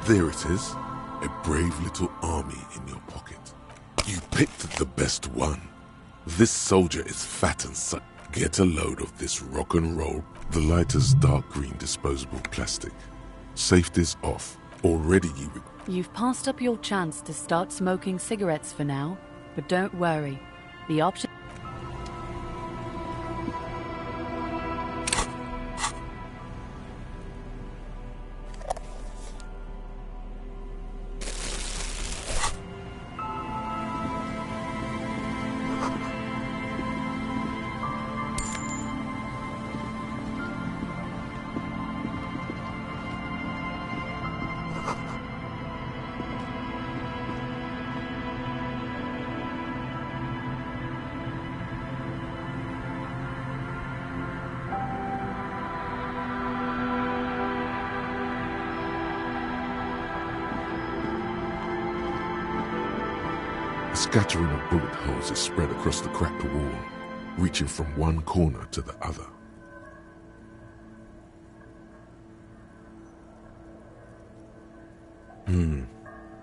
There it is, a brave little army in your pocket. You picked the best one. This soldier is fat and suck. Get a load of this rock and roll. The lighter's dark green disposable plastic. Safety's off. Already You've passed up your chance to start smoking cigarettes for now, but don't worry. The option... A scattering of bullet holes is spread across the cracked wall, reaching from one corner to the other.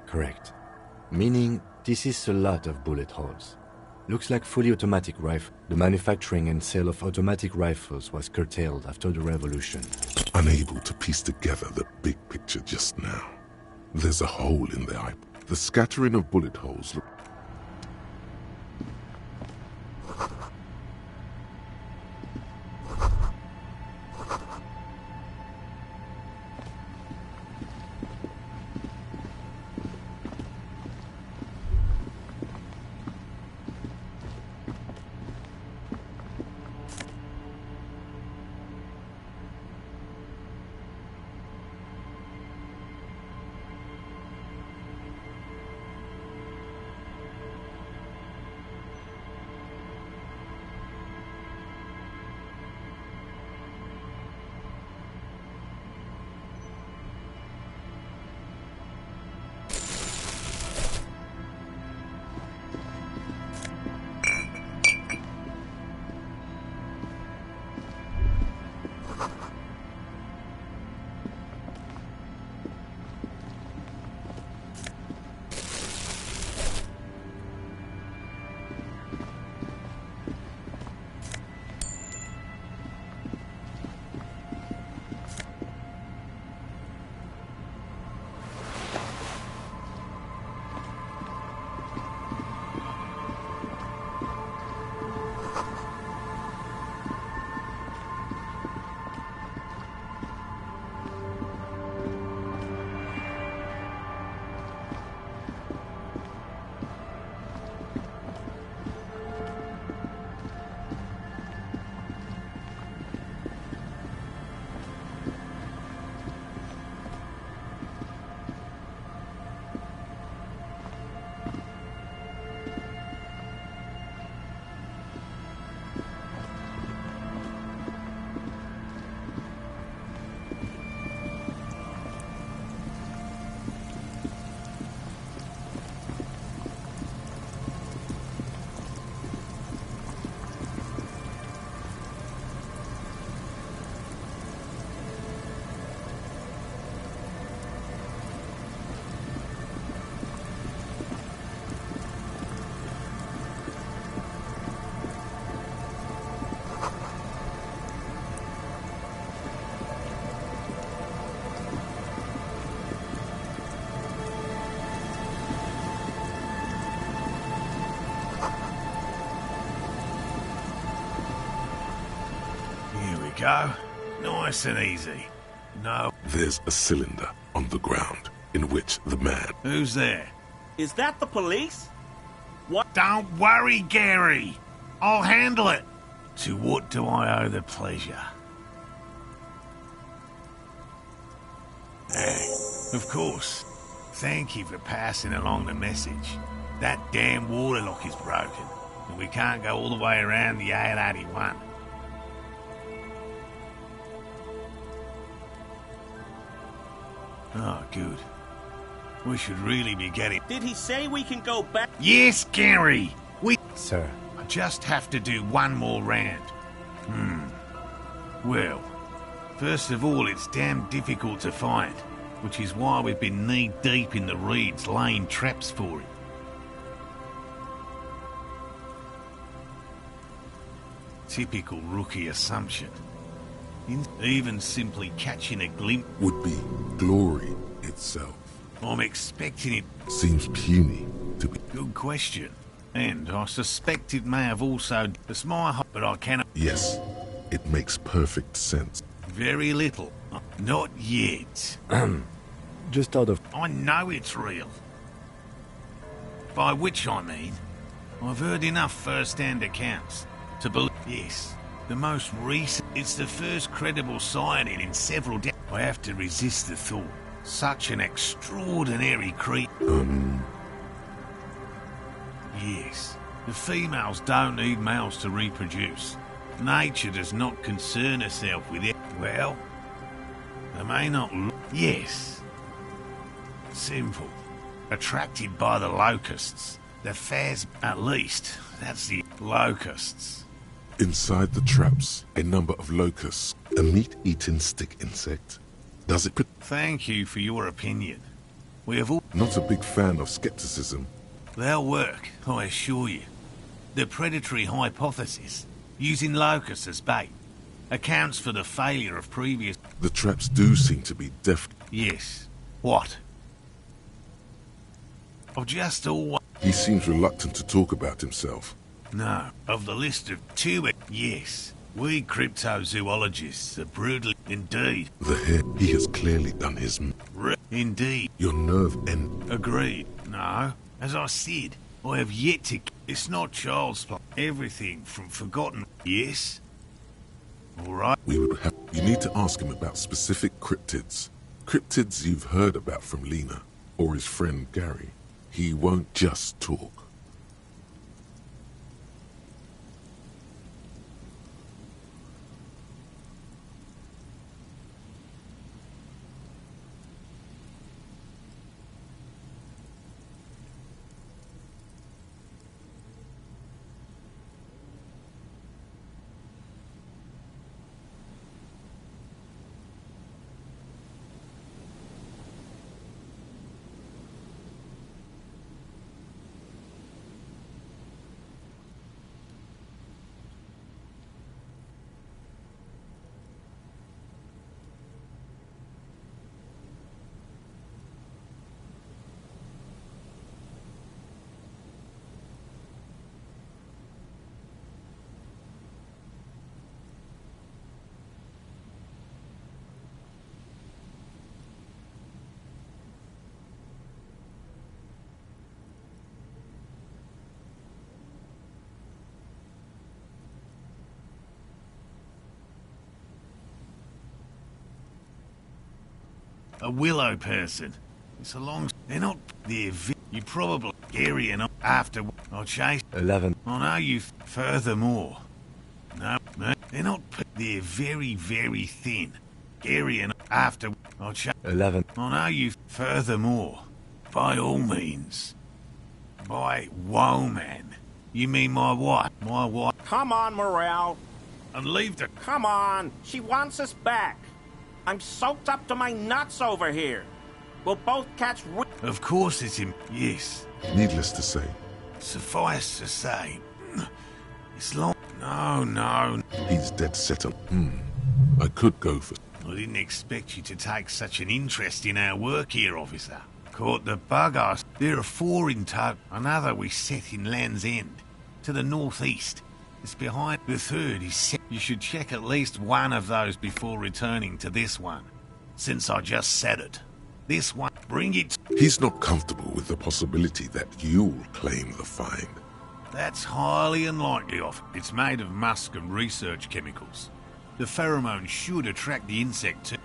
Correct. Meaning, this is a lot of bullet holes. Looks like fully automatic rifle. The manufacturing and sale of automatic rifles was curtailed after the revolution. Unable to piece together the big picture just now. There's a hole in the eye. The scattering of bullet holes look... we go. Nice and easy. No. There's a cylinder on the ground in which the man... Who's there? Is that the police? What? Don't worry, Gary. I'll handle it. To what do I owe the pleasure? Of course. Thank you for passing along the message. That damn waterlock is broken, and we can't go all the way around the A81. Oh, good. We should really be getting... Did he say we can go back? Yes, Gary! Sir. I just have to do one more round. Well, first of all, it's damn difficult to find, which is why we've been knee-deep in the reeds laying traps for it. Typical rookie assumption. Even simply catching a glimpse would be glory itself. I'm expecting it. Seems puny to be... Good question. And I suspect it may have also... It's my hope, but I cannot... Yes, it makes perfect sense. Very little. Not yet. Just out of... I know it's real. By which I mean, I've heard enough first-hand accounts to believe... Yes, the most recent... It's the first credible sighting in several days. I have to resist the thought. Such an extraordinary creature. Yes, the females don't need males to reproduce. Nature does not concern herself with it. Well, they may not look... Yes. Simple. Attracted by the locusts. The fares... At least, that's the locusts. Inside the traps, a number of locusts, a meat-eating stick insect. Does it... Thank you for your opinion. We have all... Not a big fan of skepticism. They'll work, I assure you. The predatory hypothesis, using locusts as bait, accounts for the failure of previous... The traps do seem to be deft. Yes. What? I've just always... He seems reluctant to talk about himself. No. Of the list of two... Yes. We cryptozoologists are brutally... Indeed. The hair, he has clearly done his... Indeed. Your nerve end... Agreed. No. As I said, I have yet to... It's not child's play. Everything from forgotten... Yes? All right. We would have... You need to ask him about specific cryptids. Cryptids you've heard about from Lena, or his friend Gary. He won't just talk. A willow person. It's a long... They're not... They're... You probably... Gary and after... I'll chase... 11. I know you... Furthermore... No, they're not... They're very, very thin. Gary and after... I'll chase... 11. I know you... Furthermore... By all means... By woman... You mean my wife? My wife... Come on, Morel. And leave the... Come on. She wants us back. I'm soaked up to my nuts over here. We'll both catch... Of course it's him. Yes. Needless to say. Suffice to say... It's long... No. He's dead set on... I could go for... I didn't expect you to take such an interest in our work here, officer. Caught the bug-ass. There are 4 in tow. Another we set in Land's End, to the northeast. It's behind the third. You should check at least one of those before returning to this one. Since I just said it. This one, bring it. He's not comfortable with the possibility that you'll claim the find. That's highly unlikely of. It's made of musk and research chemicals. The pheromone should attract the insect too.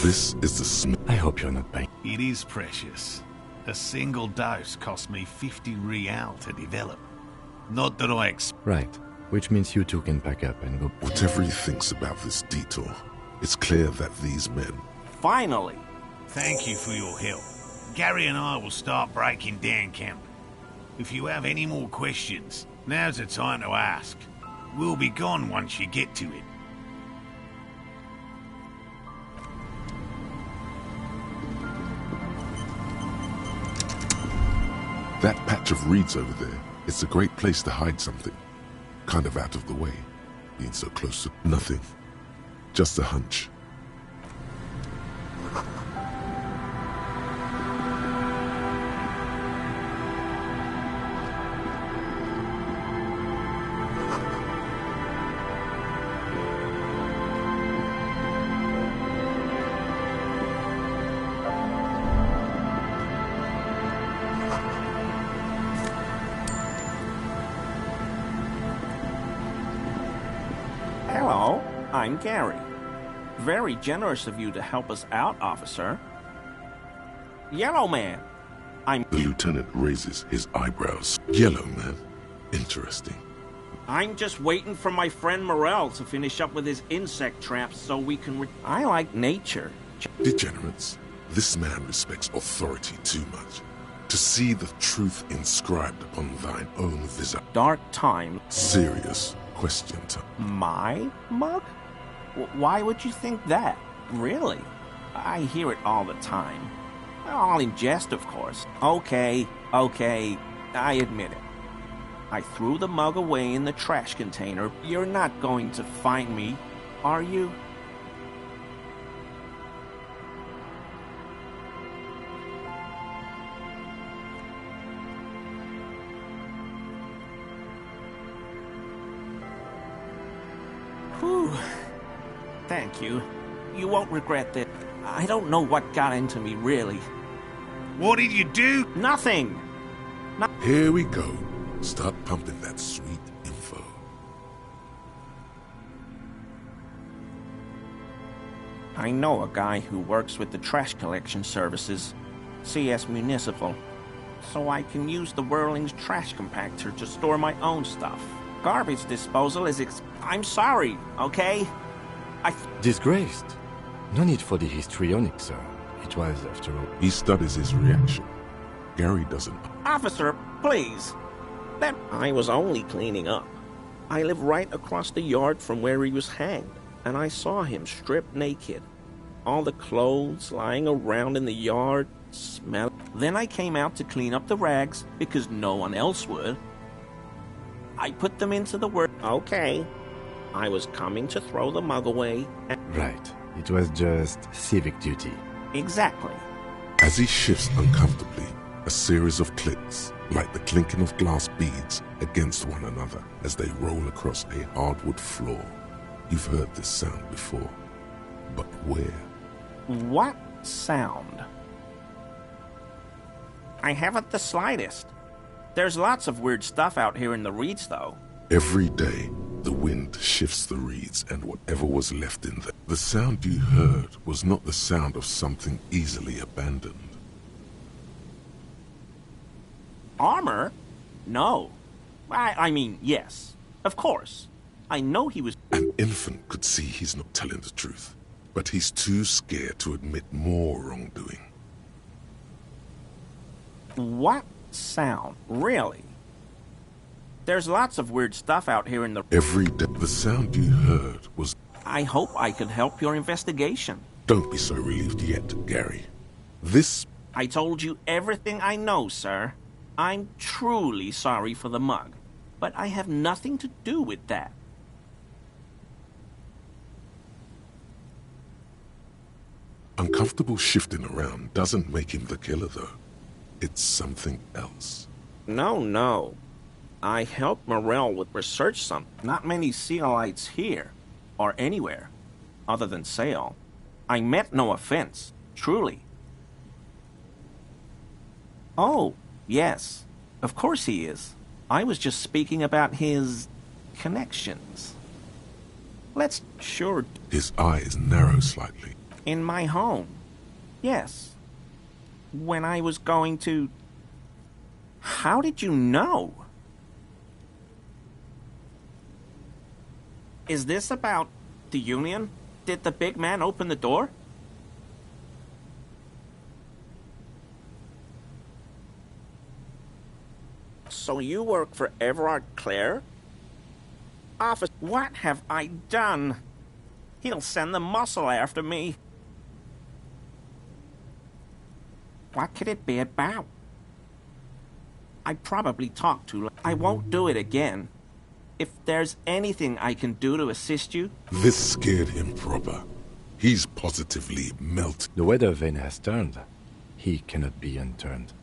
This is the I hope you're not paying. It is precious. A single dose cost me 50 real to develop. Not that I Right, which means you two can pack up and go. Whatever he thinks about this detour, it's clear that these men... Finally! Thank you for your help. Gary and I will start breaking down camp. If you have any more questions, now's the time to ask. We'll be gone once you get to it. That patch of reeds over there, it's a great place to hide something. Kind of out of the way. Being so close to nothing. Just a hunch. Hello, I'm Gary. Very generous of you to help us out, officer. Yellow Man, The lieutenant raises his eyebrows. Yellow man. Interesting. I'm just waiting for my friend Morel to finish up with his insect traps so we can I like nature. Degenerates. This man respects authority too much. To see the truth inscribed upon thine own visage. Dark time. Serious question time. My mug? Why would you think that? Really? I hear it all the time. All in jest, of course. Okay, I admit it. I threw the mug away in the trash container. You're not going to find me, are you? Whew. Thank you. You won't regret that. I don't know what got into me, really. What did you do? Nothing! Here we go. Start pumping that sweet info. I know a guy who works with the trash collection services, CS Municipal, so I can use the Whirling's trash compactor to store my own stuff. Garbage disposal is I'm sorry, okay? Disgraced. No need for the histrionic, sir. It was, after all. He studies his reaction. Gary doesn't. Officer, please. I was only cleaning up. I live right across the yard from where he was hanged, and I saw him stripped naked. All the clothes lying around in the yard, smell. Then I came out to clean up the rags, because no one else would. I put them into the work. Okay. I was coming to throw the mug away. Right. It was just civic duty. Exactly. As he shifts uncomfortably, a series of clicks, like the clinking of glass beads against one another as they roll across a hardwood floor. You've heard this sound before, but where? What sound? I haven't the slightest. There's lots of weird stuff out here in the reeds, though. Every day, the wind shifts the reeds and whatever was left in them. The sound you heard was not the sound of something easily abandoned. Armor? No. I mean, yes. Of course. I know he was... An infant could see he's not telling the truth, but he's too scared to admit more wrongdoing. What sound? Really? There's lots of weird stuff out here in the... Every day, the sound you heard was... I hope I could help your investigation. Don't be so relieved yet, Gary. This... I told you everything I know, sir. I'm truly sorry for the mug, but I have nothing to do with that. Uncomfortable shifting around doesn't make him the killer, though. It's something else. No. I helped Morell with research some. Not many Sealites here, or anywhere, other than Sale. I meant no offense, truly. Oh, yes, of course he is. I was just speaking about his connections. Let's sure... His eyes narrow slightly. In my home, yes. When I was going to... How did you know? Is this about the Union? Did the big man open the door? So you work for Everard Clare? Officer, what have I done? He'll send the muscle after me. What could it be about? I probably talked too long. I won't do it again. If there's anything I can do to assist you... This scared him proper. He's positively melted. The weather vane has turned. He cannot be unturned.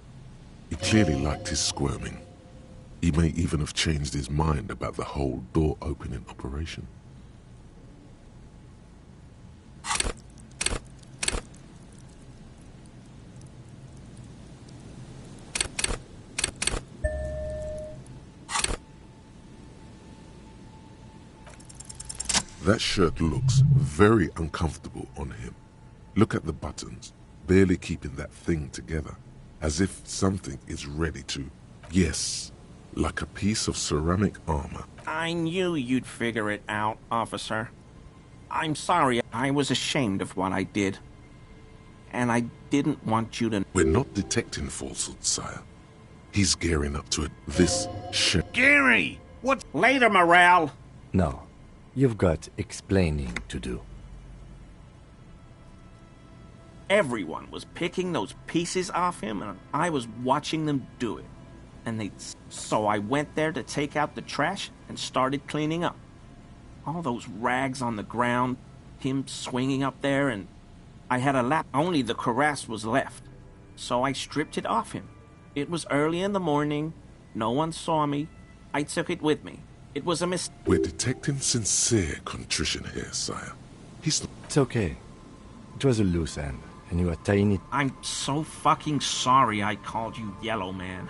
He clearly liked his squirming. He may even have changed his mind about the whole door-opening operation. That shirt looks very uncomfortable on him. Look at the buttons, barely keeping that thing together, as if something is ready to... Yes, like a piece of ceramic armor. I knew you'd figure it out, officer. I'm sorry, I was ashamed of what I did. And I didn't want you to... We're not detecting falsehoods, sire. He's gearing up to it. This shit. Gary! What? Later, Morale! No. You've got explaining to do. Everyone was picking those pieces off him, and I was watching them do it. And so I went there to take out the trash and started cleaning up. All those rags on the ground, him swinging up there, and I had a lap. Only the cuirass was left. So I stripped it off him. It was early in the morning. No one saw me. I took it with me. It was a mistake. We're detecting sincere contrition here, sire. It's okay. It was a loose end, and you are tying it... I'm so fucking sorry I called you Yellow Man.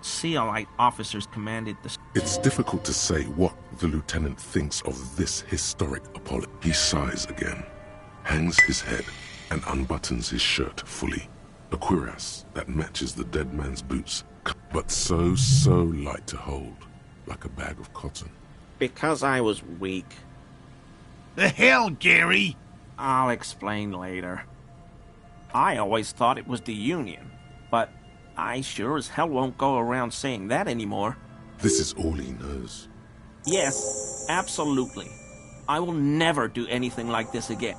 Sealite officers commanded the... It's difficult to say what the lieutenant thinks of this historic apology. He sighs again, hangs his head, and unbuttons his shirt fully. A cuirass that matches the dead man's boots, but so light to hold. Like a bag of cotton. Because I was weak. The hell, Gary? I'll explain later. I always thought it was the Union, but I sure as hell won't go around saying that anymore. This is all he knows. Yes, absolutely. I will never do anything like this again.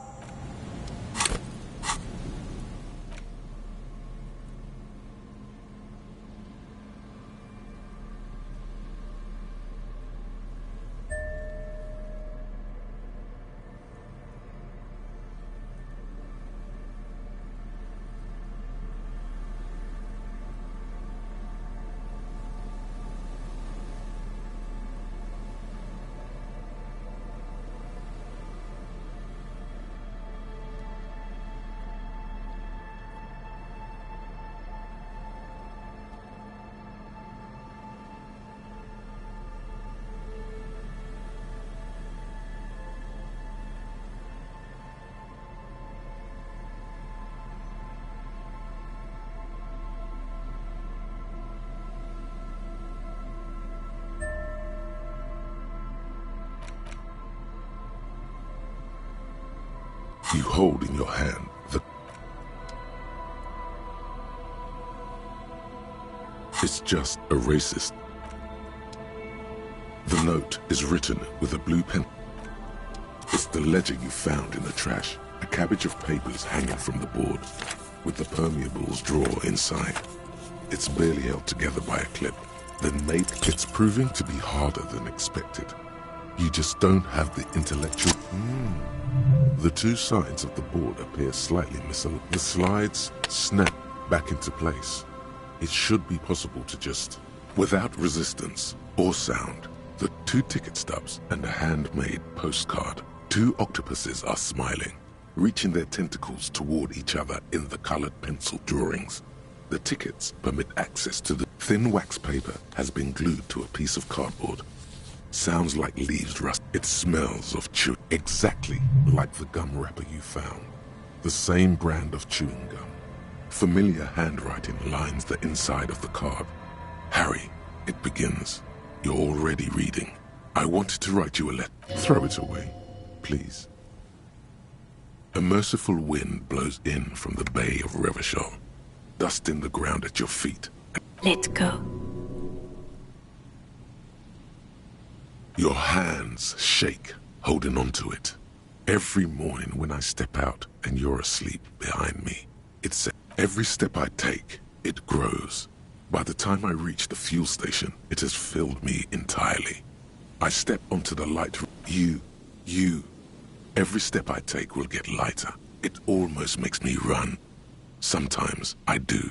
You hold in your hand the... It's just a racist. The note is written with a blue pen. It's the ledger you found in the trash. A cabbage of papers hanging from the board, with the permeables drawer inside. It's barely held together by a clip. Then mate, it's proving to be harder than expected. You just don't have the intellectual... The two sides of the board appear slightly misaligned. The slides snap back into place. It should be possible to just Without resistance or sound, the 2 ticket stubs and a handmade postcard. 2 octopuses are smiling, reaching their tentacles toward each other in the colored pencil drawings. The tickets permit access to the thin wax paper has been glued to a piece of cardboard. Sounds like leaves rust. It smells of chew, exactly like the gum wrapper you found. The same brand of chewing gum. Familiar handwriting lines the inside of the card. Harry, it begins. You're already reading. I wanted to write you a letter. Throw it away, please. A merciful wind blows in from the Bay of Revachol, dusting the ground at your feet. Let go. Your hands shake, holding onto it. Every morning when I step out and you're asleep behind me, it's every step I take, it grows. By the time I reach the fuel station, it has filled me entirely. I step onto the light. You. Every step I take will get lighter. It almost makes me run. Sometimes I do.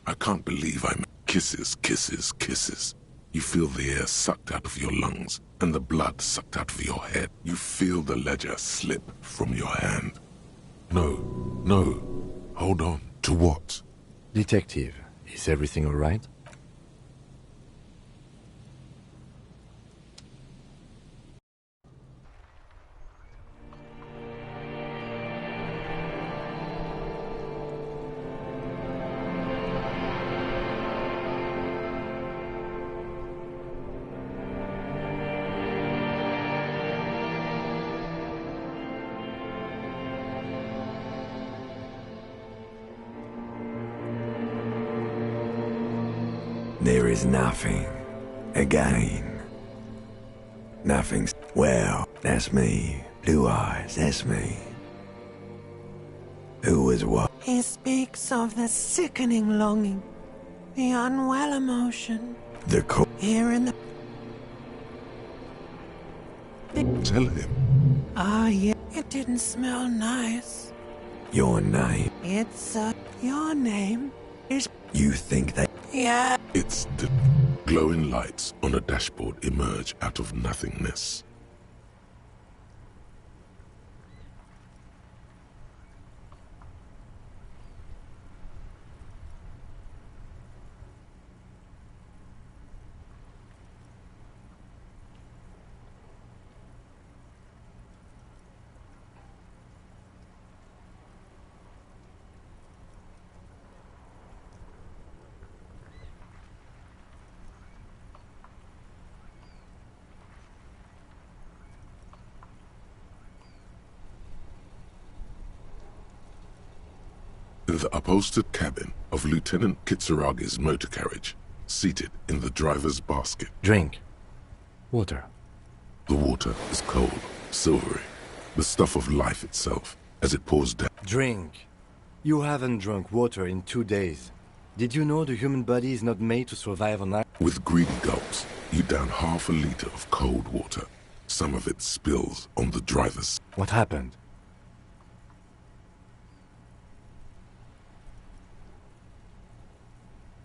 I can't believe I'm kisses, kisses, kisses. You feel the air sucked out of your lungs and the blood sucked out of your head. You feel the ledger slip from your hand. No. Hold on. To what? Detective, is everything all right? There is nothing. Again. Nothing's... Well, that's me. Blue eyes, that's me. Who was what? He speaks of the sickening longing, the unwell emotion. The Here in the... Tell him. Ah, yeah. It didn't smell nice. Your name. It's, your name is... You think that... Yeah. It's the glowing lights on a dashboard emerge out of nothingness. In the upholstered cabin of Lieutenant Kitsuragi's motor carriage, seated in the driver's basket. Drink. Water. The water is cold, silvery, the stuff of life itself, as it pours down. Drink. You haven't drunk water in 2 days. Did you know the human body is not made to survive on that? With greedy gulps, you down half a liter of cold water. Some of it spills on the driver's... What happened?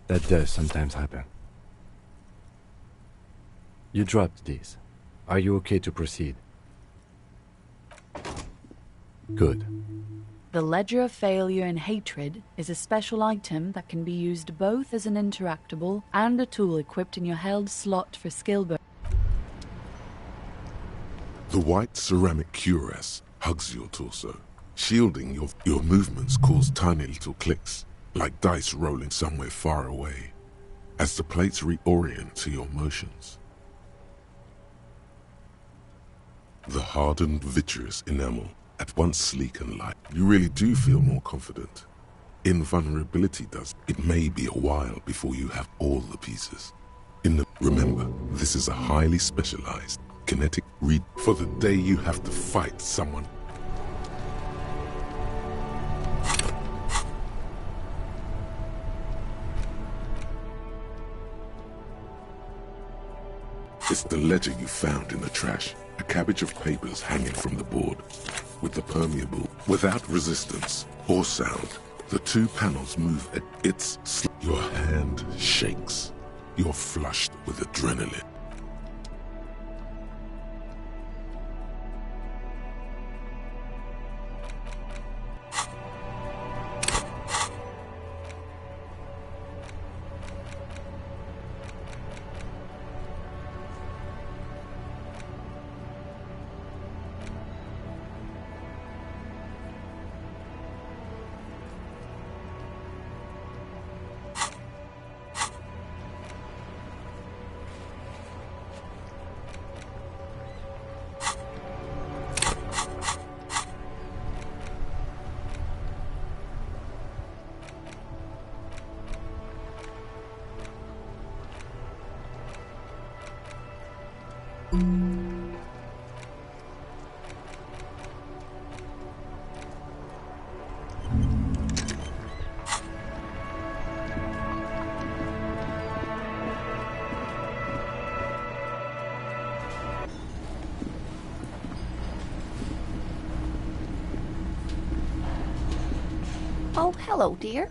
That does sometimes happen. You dropped these. Are you okay to proceed? Good. The Ledger of Failure and Hatred is a special item that can be used both as an interactable and a tool equipped in your held slot for skill bonus. The white ceramic cuirass hugs your torso, shielding your movements cause tiny little clicks, like dice rolling somewhere far away, as the plates reorient to your motions. The hardened vitreous enamel, at once sleek and light, you really do feel more confident. Invulnerability does. It may be a while before you have all the pieces. Remember, this is a highly specialized kinetic read for the day you have to fight someone. It's the ledger you found in the trash, a cabbage of papers hanging from the board. With the permeable, without resistance or sound, the two panels move at its your hand shakes. You're flushed with adrenaline. Oh, hello, dear.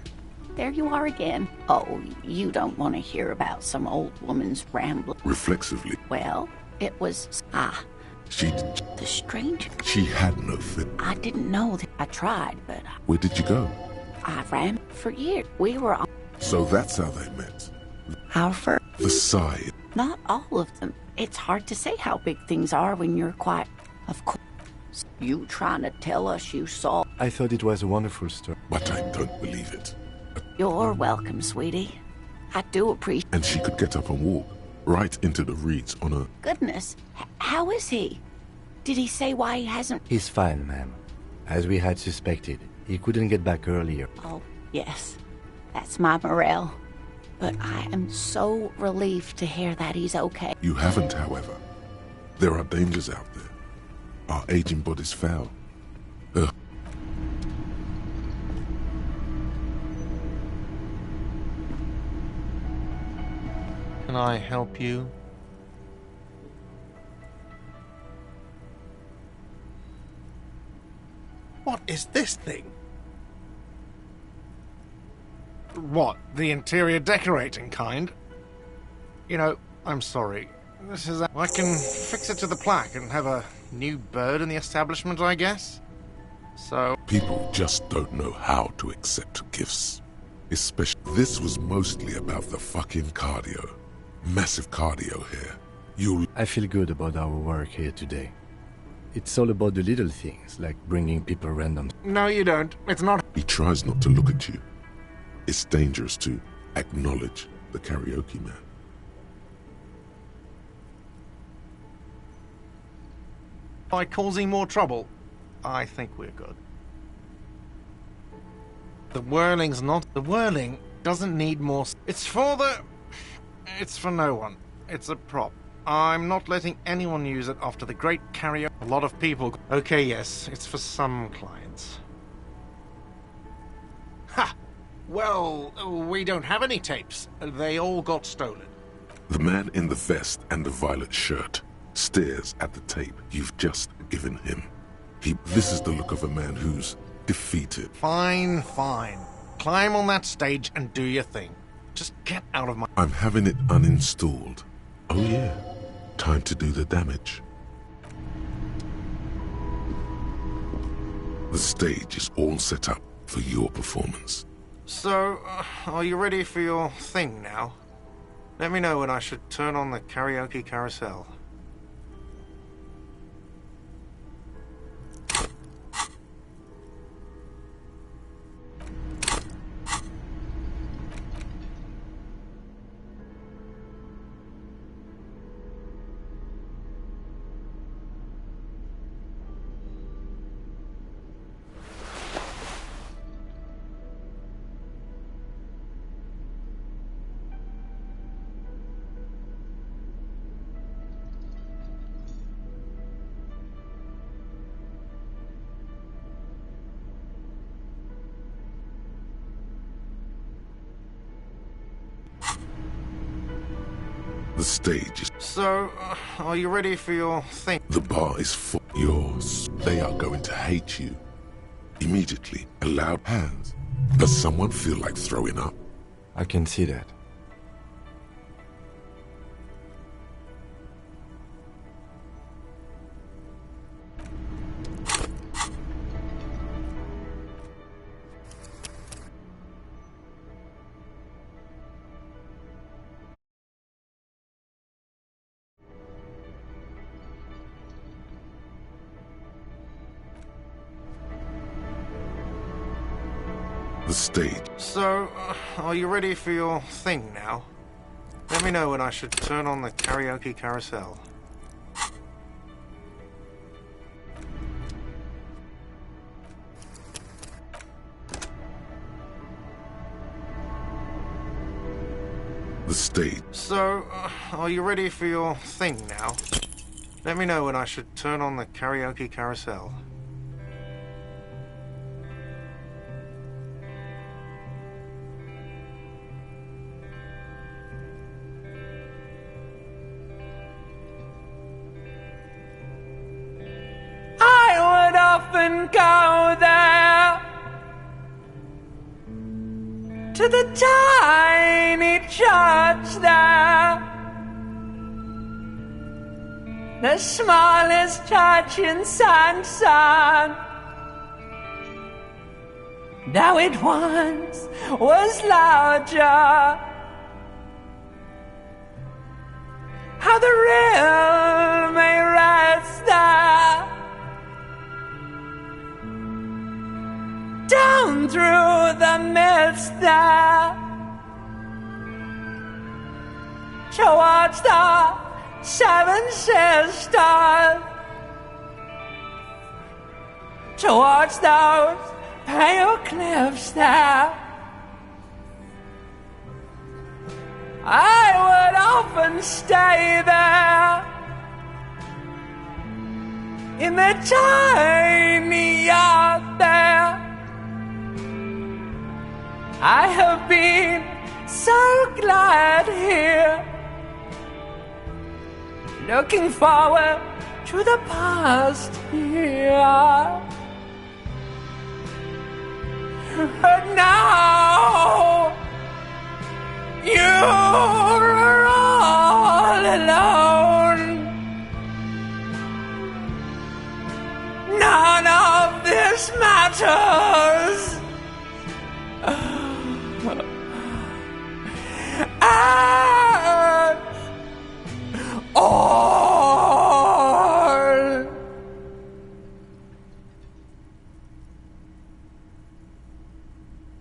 There you are again. Oh, you don't want to hear about some old woman's rambling. Reflexively, Well, it was... the strange... she had no fit. I didn't know that. I tried, but Where did you go? I ran for years. We were on So that's how they met. our first... The side. Not all of them. It's hard to say how big things are when you're quiet. Of course, you trying to tell us you saw... I thought it was a wonderful story. But I don't believe it. You're welcome, sweetie. I do appreciate... And she could get up and walk right into the reeds on a... Goodness, how is he? Did he say why he hasn't... He's fine, ma'am. As we had suspected, he couldn't get back earlier. Oh, yes. That's my morale. But I am so relieved to hear that he's okay. You haven't, however. There are dangers out there. Our aging bodies fail. Ugh. Can I help you? What is this thing? What, the interior decorating kind? You know, I'm sorry. This is... I can fix it to the plaque and have a new bird in the establishment, I guess? So... People just don't know how to accept gifts. Especially... This was mostly about the fucking cardio. Massive cardio here. I feel good about our work here today. It's all about the little things, like bringing people random... No, you don't. It's not... He tries not to look at you. It's dangerous to acknowledge the karaoke man. By causing more trouble, I think we're good. The whirling's not... The whirling doesn't need more... It's for the... It's for no one. It's a prop. I'm not letting anyone use it after the great karaoke. A lot of people... Okay, yes, it's for some clients. Ha! Well, we don't have any tapes. They all got stolen. The man in the vest and the violet shirt stares at the tape you've just given him. This is the look of a man who's defeated. Fine, fine. Climb on that stage and do your thing. Just get out of my... I'm having it uninstalled. Oh yeah, time to do the damage. The stage is all set up for your performance. So, are you ready for your thing now? Let me know when I should turn on the karaoke carousel. The stage is... So, are you ready for your thing? The bar is full. Yours. They are going to hate you. Immediately, allow hands. Does someone feel like throwing up? I can see that. The stage. So, are you ready for your thing now? Let me know when I should turn on the karaoke carousel. The stage. So, are you ready for your thing now? Let me know when I should turn on the karaoke carousel. I would often go there to the tiny church there, the smallest church in Sanson. Now it once was larger. How the real may rest there, down through the mist there, towards the Seven Sisters, towards those pale cliffs there. I would often stay there in the tiny yard there. I have been so glad here, looking forward to the past here. But now you're all alone. None of this matters. At all.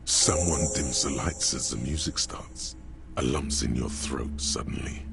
Someone dims the lights as the music starts. A lump's in your throat suddenly.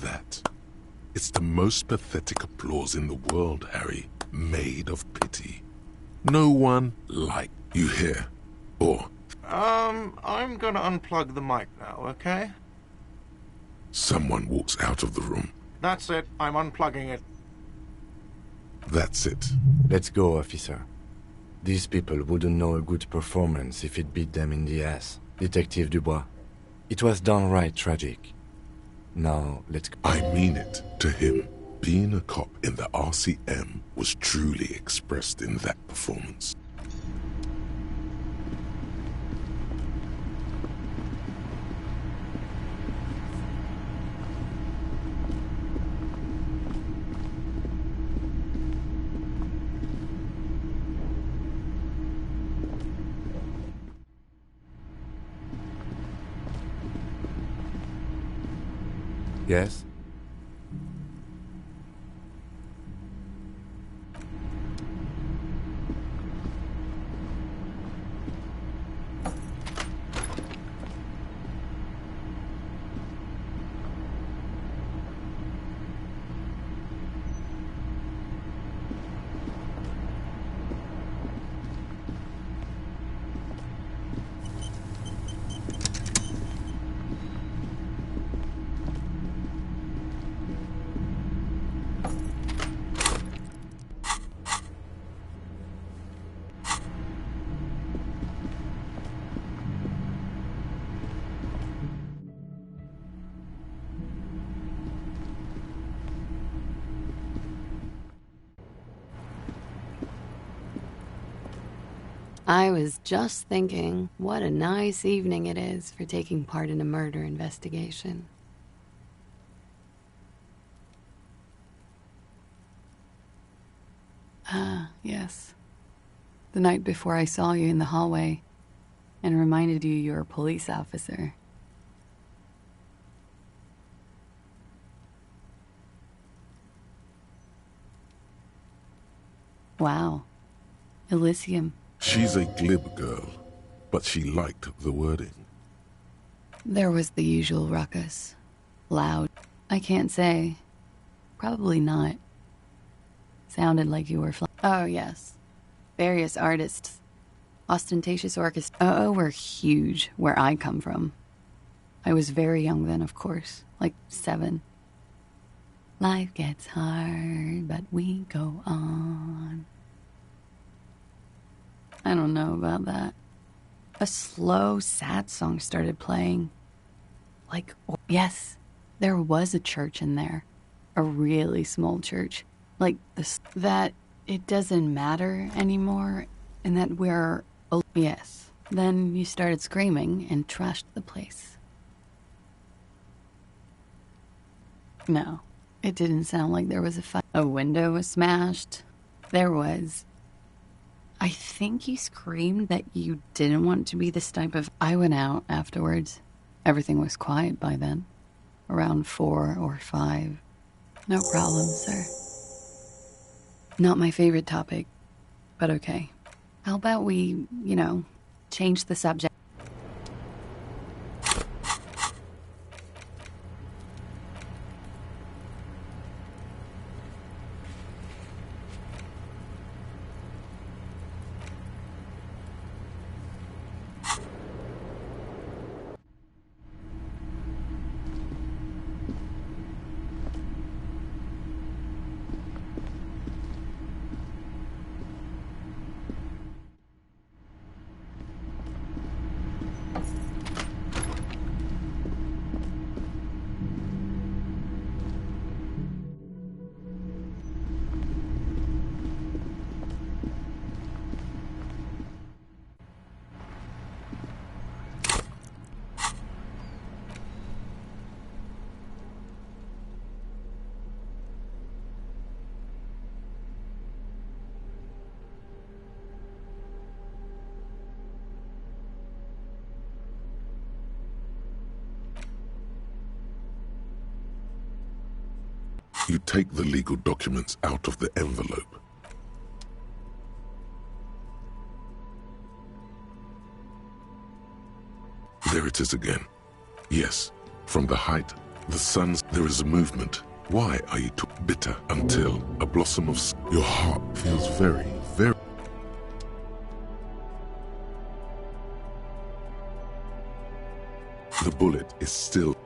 that. It's the most pathetic applause in the world, Harry, made of pity. No one like you here, or... I'm gonna unplug the mic now, okay? Someone walks out of the room. That's it, I'm unplugging it. That's it. Let's go, officer. These people wouldn't know a good performance if it beat them in the ass. Detective Dubois, it was downright tragic. Now, let's go. I mean it to him. Being a cop in the RCM was truly expressed in that performance. Yes? I was just thinking, what a nice evening it is for taking part in a murder investigation. Ah, yes. The night before I saw you in the hallway and reminded you you're a police officer. Wow. Elysium. She's a glib girl, but she liked the wording. There was the usual ruckus. Loud. I can't say. Probably not. Sounded like you were Oh, yes. Various artists. Ostentatious orchestra. Were huge where I come from. I was very young then, of course. Like 7. Life gets hard, but we go on. I don't know about that. A slow, sad song started playing. Like, yes, there was a church in there. A really small church. Like, that it doesn't matter anymore, and that we're... Yes. Then you started screaming and trashed the place. No, it didn't sound like there was a fight. A window was smashed. There was... I think you screamed that you didn't want to be this type of... I went out afterwards. Everything was quiet by then. Around 4 or 5. No problem, sir. Not my favorite topic, but okay. How about we, change the subject? You take the legal documents out of the envelope. There it is again. Yes, from the height, The sun's, there is a movement. Why are you too bitter until a blossom of your heart feels very, very. The bullet is still.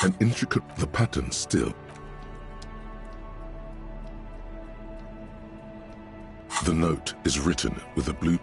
An intricate, the pattern still. The note is written with a blue.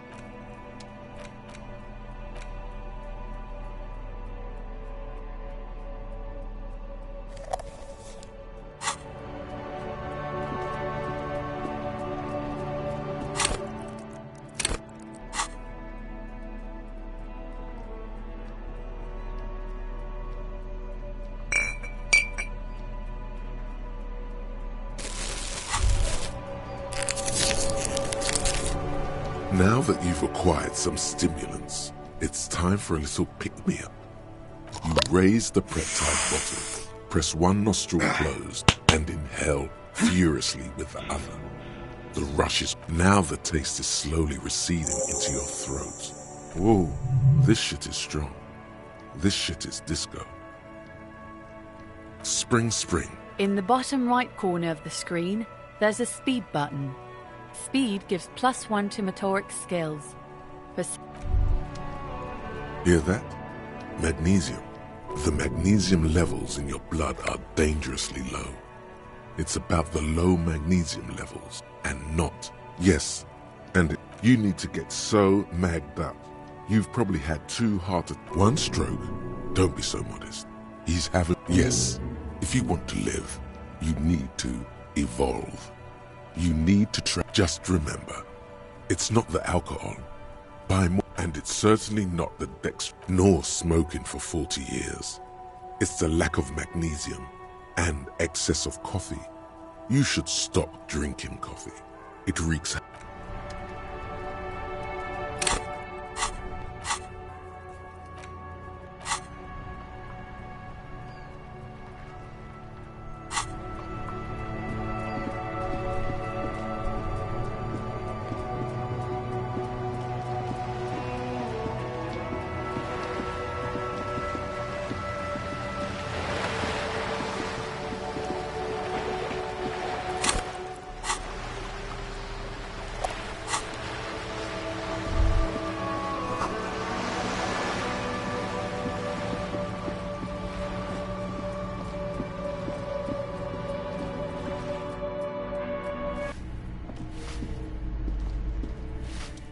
Now that you've acquired some stimulants, it's time for a little pick-me-up. You raise the peptide bottle, press one nostril closed, and inhale furiously with the other. The rush is... Now the taste is slowly receding into your throat. Whoa, this shit is strong. This shit is disco. Spring. In the bottom right corner of the screen, there's a speed button. Speed gives +1 to motoric skills. Hear that? Magnesium. The magnesium levels in your blood are dangerously low. It's about the low magnesium levels and not. Yes, and you need to get so magged up. You've probably had 2 heart attacks. 1 stroke. Don't be so modest. He's having. Yes, if you want to live, you need to evolve. You need to try. Just remember, it's not the alcohol. Buy more, and it's certainly not the nor smoking for 40 years. It's the lack of magnesium and excess of coffee. You should stop drinking coffee. It wreaks.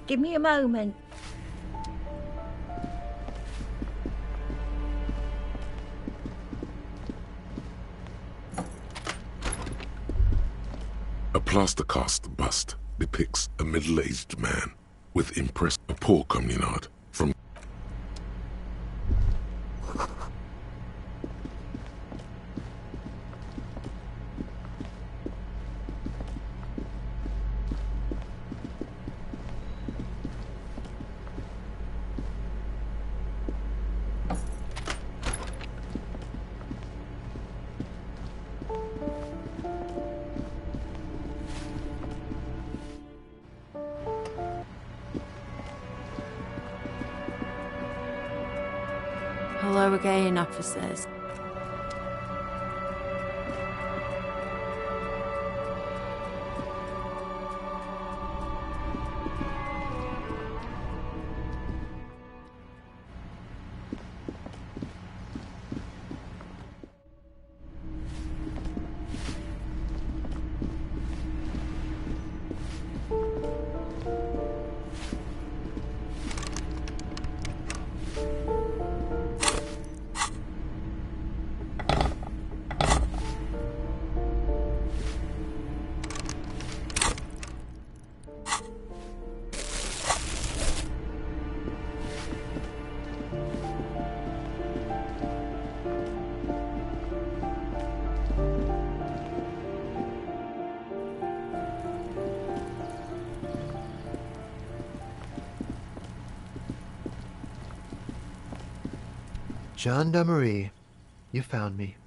Give me a moment. A plaster cast bust depicts a middle-aged man with a poor communard from. Hello again, officers. Gendarmerie, you found me.